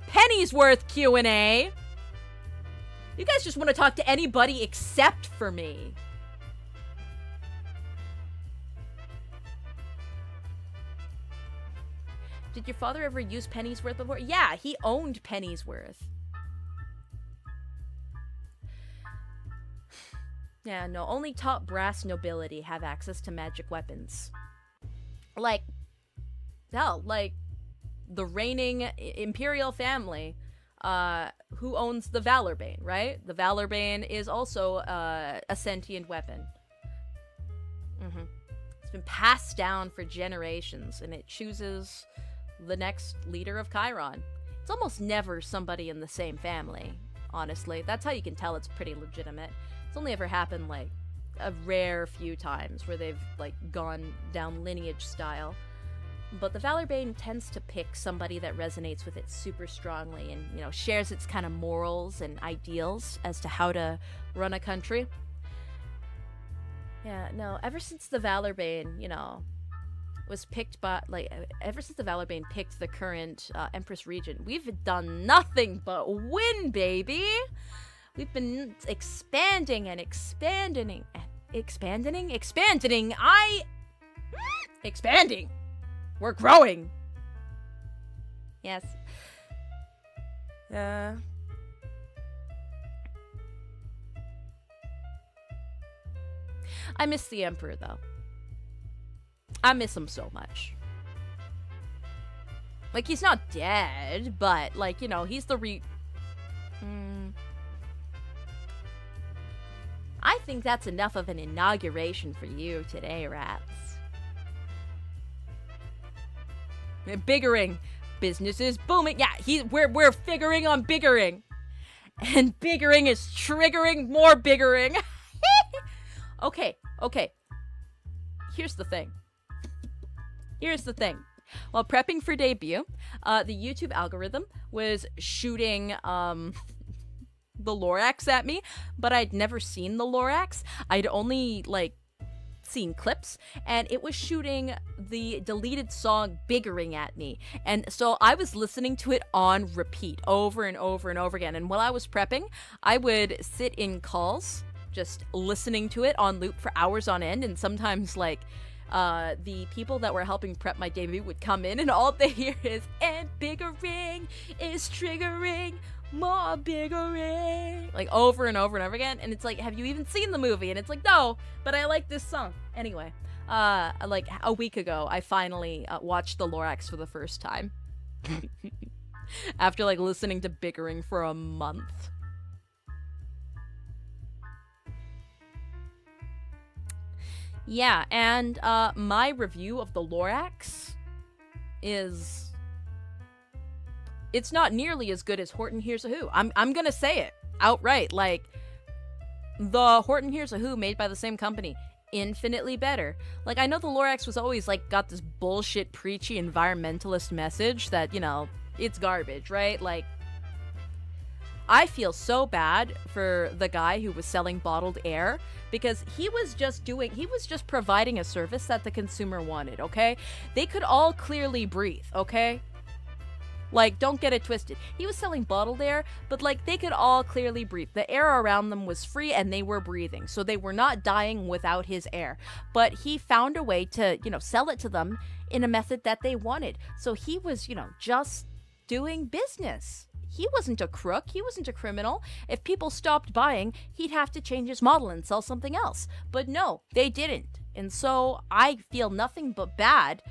[SPEAKER 1] Pennyworth Q&A! You guys just want to talk to anybody except for me. Did your father ever use Pennyworth before? Yeah, he owned Pennyworth. Yeah, no, only top brass nobility have access to magic weapons. Like, hell, like, the reigning imperial family, who owns the Valorbane, right? The Valorbane is also a sentient weapon. It's been passed down for generations, and it chooses the next leader of Chiron. It's almost never somebody in the same family, honestly. That's how you can tell it's pretty legitimate. It's only ever happened, like, a rare few times where they've, like, gone down lineage style. But the Valorbane tends to pick somebody that resonates with it super strongly and, you know, shares its kind of morals and ideals as to how to run a country. Yeah, no, ever since the Valorbane, you know, was picked by, like, ever since the Valorbane picked the current Empress Regent, we've done nothing but win, baby! We've been expanding and expanding. Expanding! Expanding! We're growing! Yes. I miss the Emperor, though. I miss him so much. Like, he's not dead, but, like, you know, he's the I think that's enough of an inauguration for you today, rats. Biggering. Business is booming. Yeah, we're figuring on biggering. And biggering is triggering more biggering. Okay. Here's the thing. While prepping for debut, the YouTube algorithm was shooting the Lorax at me, but I'd never seen the Lorax. I'd only, like, seen clips, and it was shooting the deleted song Biggering at me. And so I was listening to it on repeat over and over and over again. And while I was prepping, I would sit in calls just listening to it on loop for hours on end, and sometimes, like, the people that were helping prep my debut would come in, and all they hear is, and biggering is triggering more biggering, like, over and over and over again. And it's like, have you even seen the movie? And it's like, no, but I like this song. Anyway, like, a week ago, I finally watched the Lorax for the first time. After, like, listening to biggering for a month. Yeah, and my review of the Lorax is... it's not nearly as good as Horton Hears a Who. I'm gonna say it outright. Like, the Horton Hears a Who made by the same company, infinitely better. Like, I know the Lorax was always, like, got this bullshit preachy environmentalist message that, you know, it's garbage, right? Like, I feel so bad for the guy who was selling bottled air, because he was just providing a service that the consumer wanted, okay? They could all clearly breathe, okay? Like, don't get it twisted. He was selling bottled air, but, like, they could all clearly breathe. The air around them was free, and they were breathing, so they were not dying without his air. But he found a way to, you know, sell it to them in a method that they wanted. So he was, you know, just doing business. He wasn't a crook. He wasn't a criminal. If people stopped buying, he'd have to change his model and sell something else. But no, they didn't. And so I feel nothing but bad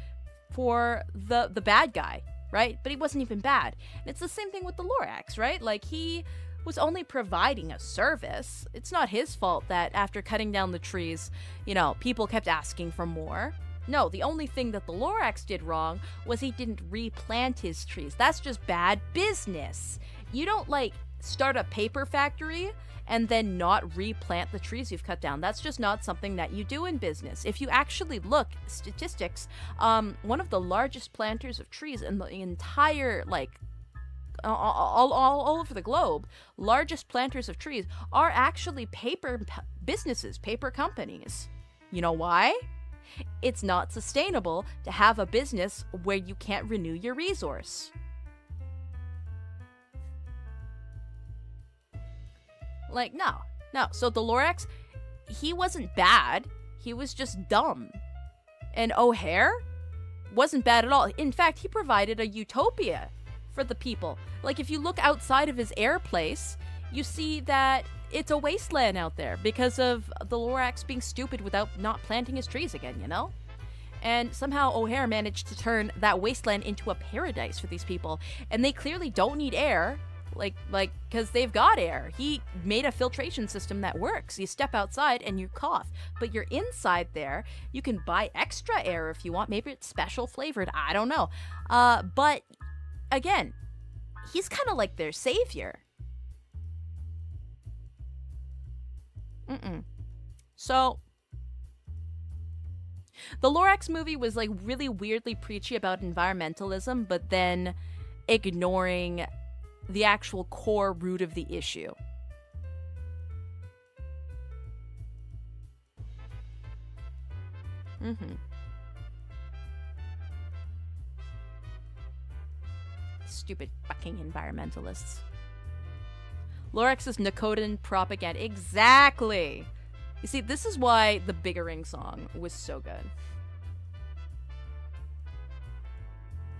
[SPEAKER 1] for the bad guy, right? But he wasn't even bad. And it's the same thing with the Lorax, right? Like, he was only providing a service. It's not his fault that after cutting down the trees, people kept asking for more. No, the only thing that the Lorax did wrong was he didn't replant his trees. That's just bad business. You don't, start a paper factory and then not replant the trees you've cut down. That's just not something that you do in business. If you actually look, statistics, one of the largest planters of trees in the entire, all over the globe, largest planters of trees are actually paper businesses, paper companies. You know why? It's not sustainable to have a business where you can't renew your resource. No. So the Lorax, he wasn't bad. He was just dumb. And O'Hare wasn't bad at all. In fact, he provided a utopia for the people. If you look outside of his air place, you see that it's a wasteland out there because of the Lorax being stupid without not planting his trees again, And somehow O'Hare managed to turn that wasteland into a paradise for these people. And they clearly don't need air. Because they've got air. He made a filtration system that works. You step outside and you cough. But you're inside there. You can buy extra air if you want. Maybe it's special flavored. I don't know. But, again, he's kind of like their savior. So, the Lorax movie was, really weirdly preachy about environmentalism, but then ignoring the actual core root of the issue. Stupid fucking environmentalists. Lorax's Nakotan propaganda. Exactly! You see, this is why the Biggering song was so good.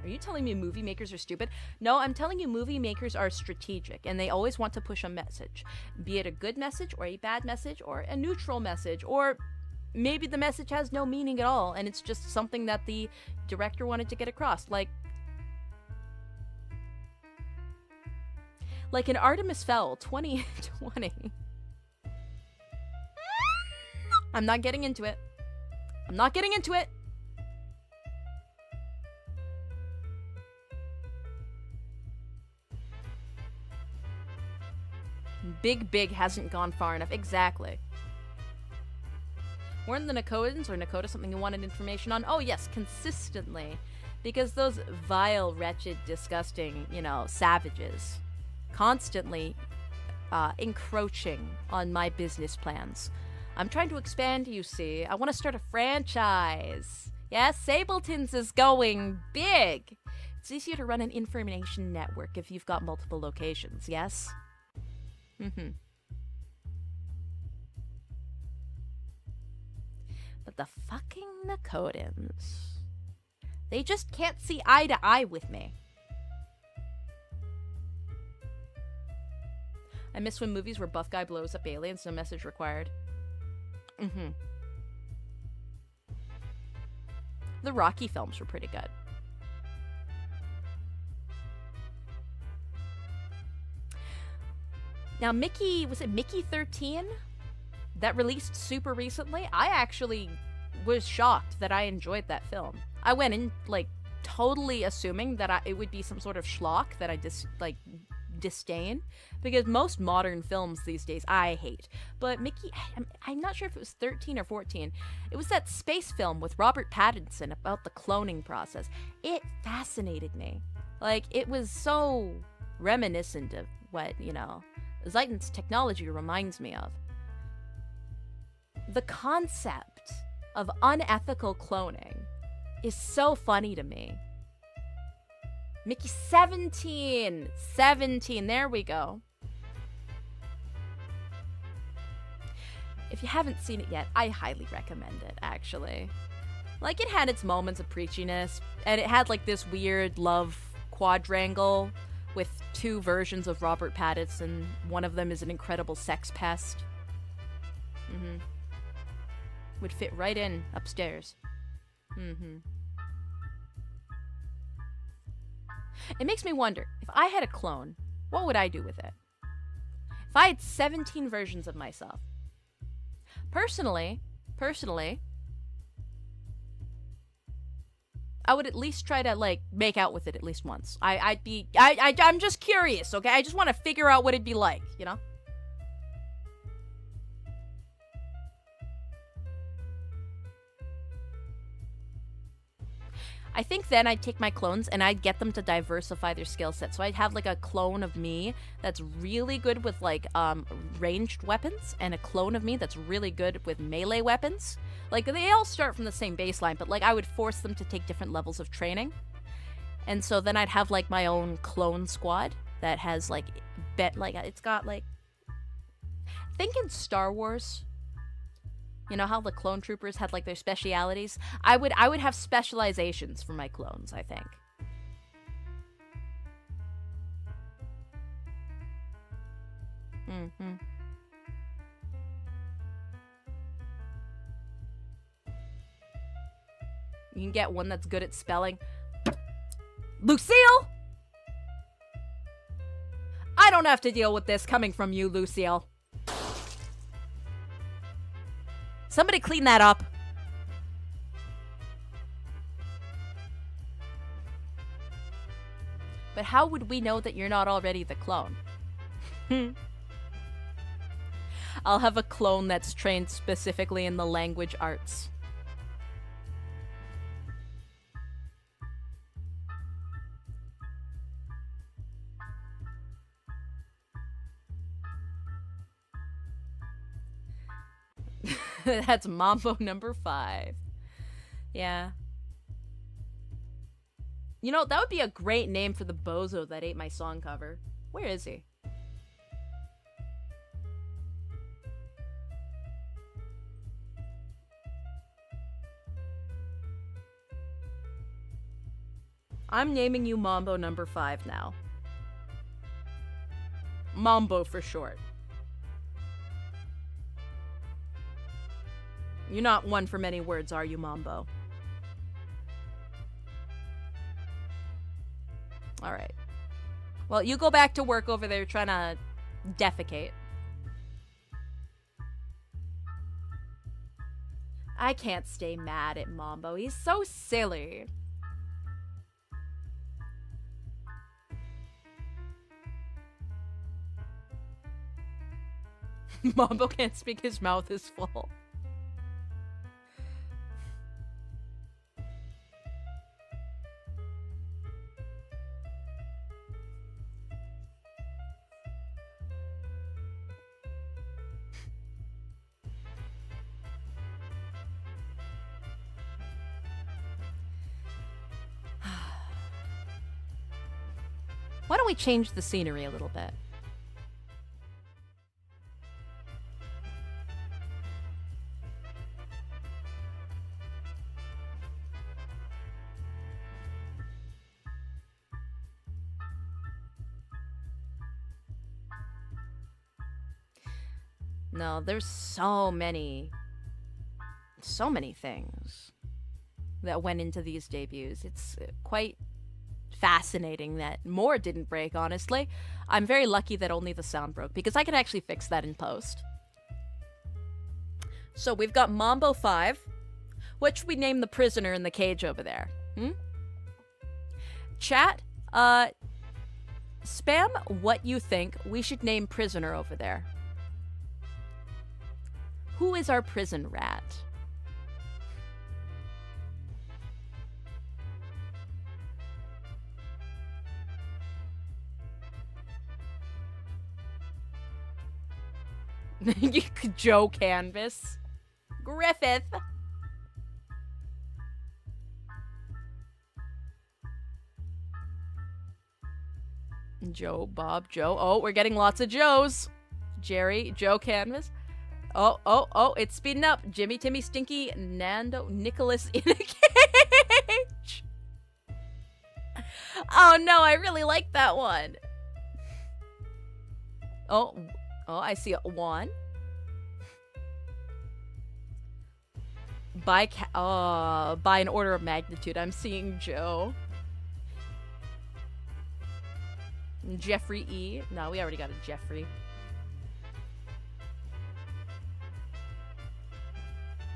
[SPEAKER 1] Are you telling me movie makers are stupid? No, I'm telling you movie makers are strategic, and they always want to push a message. Be it a good message, or a bad message, or a neutral message, or maybe the message has no meaning at all, and it's just something that the director wanted to get across. Like in Artemis Fowl 2020. I'm not getting into it. Big hasn't gone far enough. Exactly. Weren't the Nakotans or Nakota something you wanted information on? Oh, yes, consistently. Because those vile, wretched, disgusting, savages constantly encroaching on my business plans. I'm trying to expand, you see. I want to start a franchise. Yes, SABLETOONS is going big. It's easier to run an information network if you've got multiple locations, yes? But the fucking Nakotans, they just can't see eye to eye with me. I miss when movies where buff guy blows up aliens, no message required. The Rocky films were pretty good. Now, was it Mickey 13? That released super recently? I actually was shocked that I enjoyed that film. I went in, totally assuming that it would be some sort of schlock that I disdain. Because most modern films these days, I hate. But Mickey, I'm not sure if it was 13 or 14. It was that space film with Robert Pattinson about the cloning process. It fascinated me. It was so reminiscent of what, Zeiton's technology reminds me of. The concept of unethical cloning is so funny to me. Mickey 17, there we go. If you haven't seen it yet, I highly recommend it, actually. It had its moments of preachiness, and it had this weird love quadrangle with two versions of Robert Pattinson. One of them is an incredible sex pest. Would fit right in upstairs. It makes me wonder, if I had a clone, what would I do with it? If I had 17 versions of myself. Personally, I would at least try to, like, make out with it at least once. I'm just curious, okay? I just want to figure out what it'd be like, you know? I think then I'd take my clones and I'd get them to diversify their skill set. So I'd have like a clone of me that's really good with like ranged weapons, and a clone of me that's really good with melee weapons. Like they all start from the same baseline, but like I would force them to take different levels of training. And so then I'd have like my own clone squad that has like it's got like, think in Star Wars. You know how the clone troopers had like their specialities? I would have specializations for my clones, I think. You can get one that's good at spelling. Lucille! I don't have to deal with this coming from you, Lucille. Somebody clean that up. But how would we know that you're not already the clone? I'll have a clone that's trained specifically in the language arts. That's Mambo number 5. Yeah. You know, that would be a great name for the bozo that ate my song cover. Where is he? I'm naming you Mambo number 5 now. Mambo for short. You're not one for many words, are you, Mambo? Alright. Well, you go back to work over there trying to defecate. I can't stay mad at Mambo. He's so silly. Mambo can't speak, his mouth is full. Why don't we change the scenery a little bit? No, there's so many things that went into these debuts. It's quite fascinating that more didn't break, honestly. I'm very lucky that only the sound broke, because I could actually fix that in post. So we've got Mambo 5. What should we name the prisoner in the cage over there? Chat, spam what you think we should name prisoner over there. Who is our prison rat? Joe Canvas. Griffith. Joe, Bob, Joe. Oh, we're getting lots of Joes. Jerry, Joe Canvas. Oh, it's speeding up. Jimmy, Timmy, Stinky, Nando, Nicholas in a cage. Oh no, I really like that one. Oh, I see a Juan. By an order of magnitude, I'm seeing Joe. Jeffrey E. No, we already got a Jeffrey.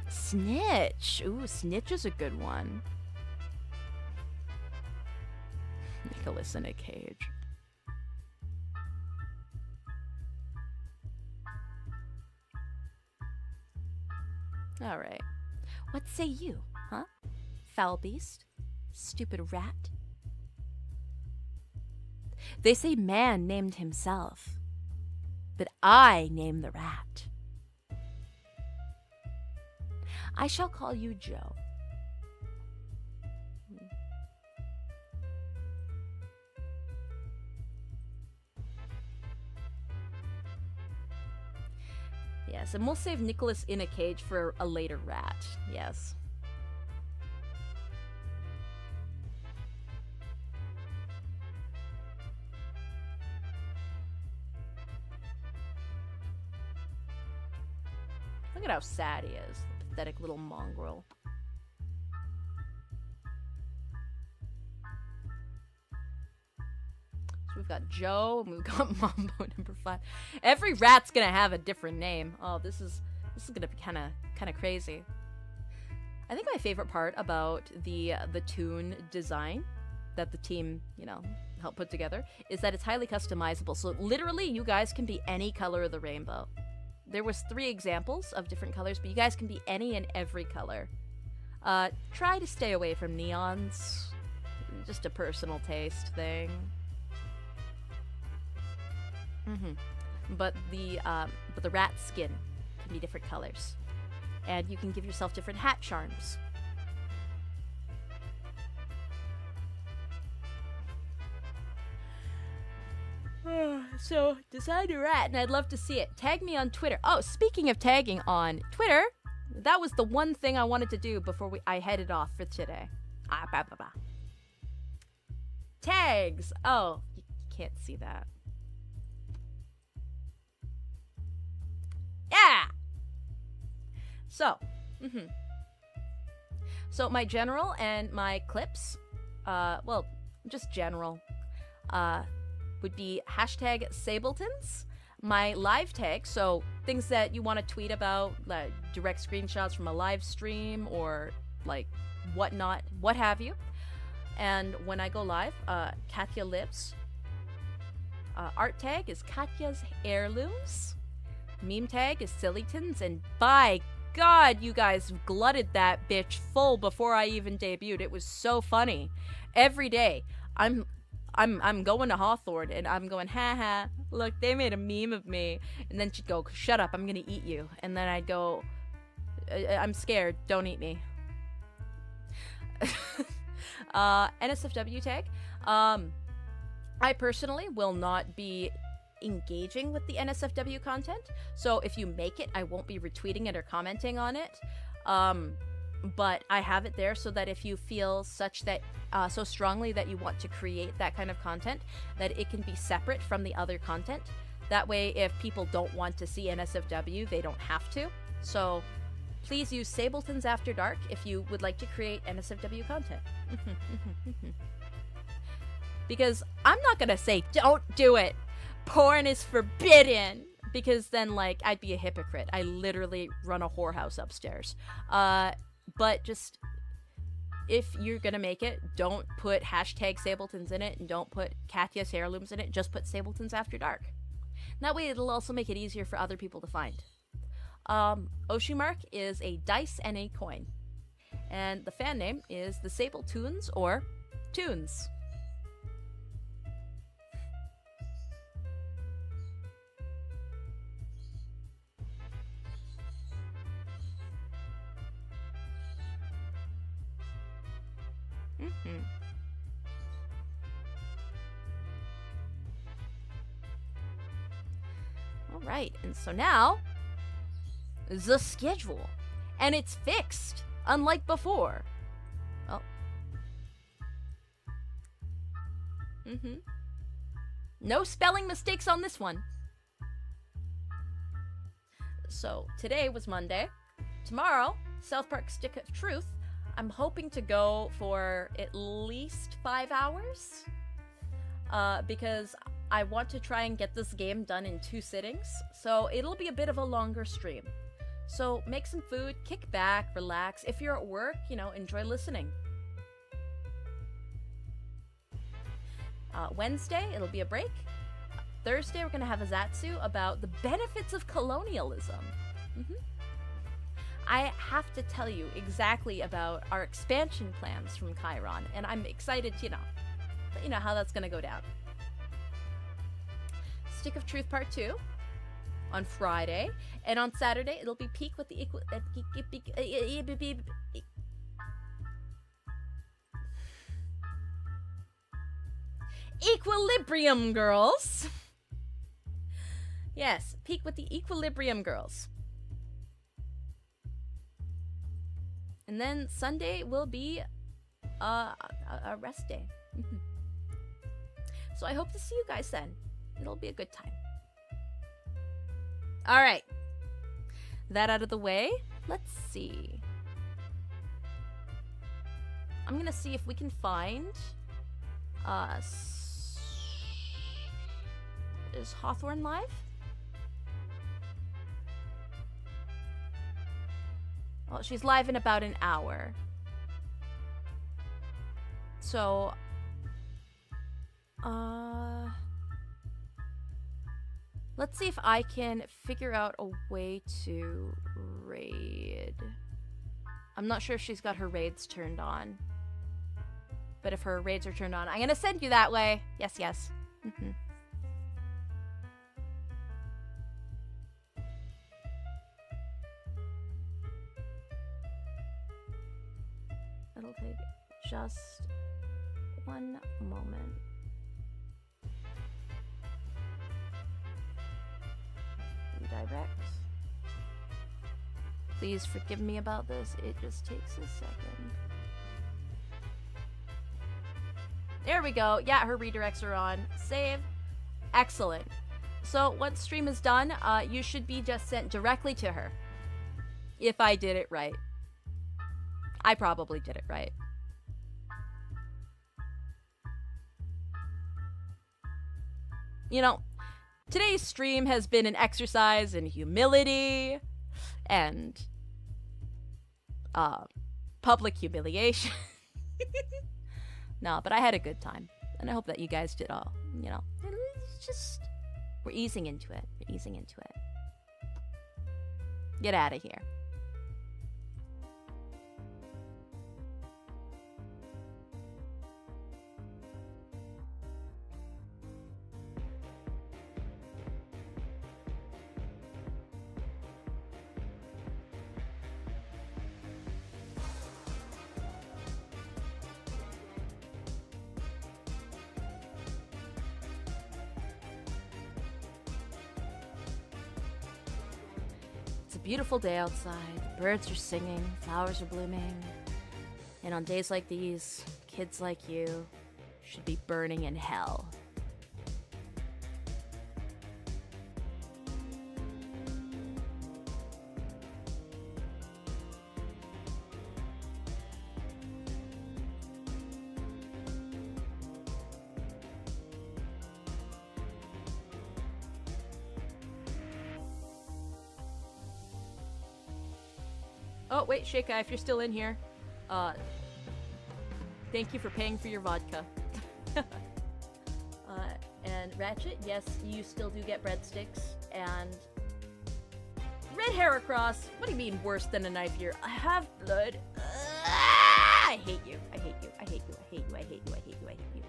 [SPEAKER 1] Snitch. Ooh, Snitch is a good one. Nicholas in a cage. All right. What say you, huh? Foul beast? Stupid rat? They say man named himself, but I name the rat. I shall call you Joe. Yes, and we'll save Nicholas in a cage for a later rat. Yes. Look at how sad he is. The pathetic little mongrel. So we've got Joe, and we've got Mambo number 5. Every rat's gonna have a different name. Oh, this is gonna be kind of crazy. I think my favorite part about the toon design that the team, you know, helped put together is that it's highly customizable. So literally, you guys can be any color of the rainbow. There was 3 examples of different colors, but you guys can be any and every color. Try to stay away from neons. Just a personal taste thing. But the rat skin can be different colors, and you can give yourself different hat charms. So, design a rat, and I'd love to see it. Tag me on Twitter. Oh, speaking of tagging on Twitter, that was the one thing I wanted to do before I headed off for today. Tags! Oh, you can't see that. Yeah! So, So my general and my clips, well, just general, would be hashtag SABLETONS. My live tag, so things that you want to tweet about, like direct screenshots from a live stream or like whatnot, what have you. And when I go live, Katya lives. Art tag is Katya's heirlooms. Meme tag is SABLETOONS, and by God, you guys glutted that bitch full before I even debuted. It was so funny. Every day, I'm going to Hawthorne, and I'm going, haha, look, they made a meme of me. And then she'd go, shut up, I'm gonna eat you. And then I'd go, I'm scared, don't eat me. NSFW tag. I personally will not be engaging with the NSFW content. So if you make it, I won't be retweeting it or commenting on it. But I have it there so that if you feel such that so strongly that you want to create that kind of content, that it can be separate from the other content. That way, if people don't want to see NSFW, they don't have to. So please use SABLETONS After Dark if you would like to create NSFW content. Because I'm not gonna say don't do it. Porn is forbidden. Because then, like, I'd be a hypocrite. I literally run a whorehouse upstairs. But just, if you're gonna make it, don't put hashtag SABLETONS in it, and don't put Katya's heirlooms in it. Just put SABLETONS After Dark. And that way, it'll also make it easier for other people to find. Oshimark is a dice and a coin. And the fan name is the SABLETOONS or Toons. Alright, and so now, the schedule. And it's fixed, unlike before. Oh. No spelling mistakes on this one. So, today was Monday. Tomorrow South Park Stick of Truth, I'm hoping to go for at least 5 hours. Because I want to try and get this game done in 2 sittings. So it'll be a bit of a longer stream. So make some food, kick back, relax. If you're at work, you know, enjoy listening. Wednesday, it'll be a break. Thursday, we're going to have a Zatsu about the benefits of colonialism. I have to tell you exactly about our expansion plans from Chiron, and I'm excited to, you know how that's going to go down. Stick of Truth Part 2 on Friday, and on Saturday, it'll be Peak with the Equilibrium Girls. Yes, Peak with the Equilibrium Girls. And then Sunday will be a rest day. So I hope to see you guys then. It'll be a good time. All right. That out of the way. Let's see. I'm going to see if we can find... Is Hawthorne live? Well, she's live in about an hour. So, let's see if I can figure out a way to raid. I'm not sure if she's got her raids turned on. But if her raids are turned on, I'm gonna send you that way. Yes, yes. It'll take just one moment. Redirect. Please forgive me about this. It just takes a second. There we go. Yeah, her redirects are on. Save. Excellent. So once stream is done, you should be just sent directly to her. If I did it right. I probably did it right. You know, today's stream has been an exercise in humility and public humiliation. No, but I had a good time. And I hope that you guys did all, you know. It's just, we're easing into it. We're easing into it. Get out of here. Beautiful day outside, birds are singing, flowers are blooming, and on days like these, kids like you should be burning in hell. Oh, wait, Sheikah, if you're still in here, thank you for paying for your vodka. And Ratchet, yes, you still do get breadsticks. And Red Hair Across, what do you mean worse than a knife here? I have blood. I hate you. I hate you. I hate you. I hate you. I hate you. I hate you. I hate you.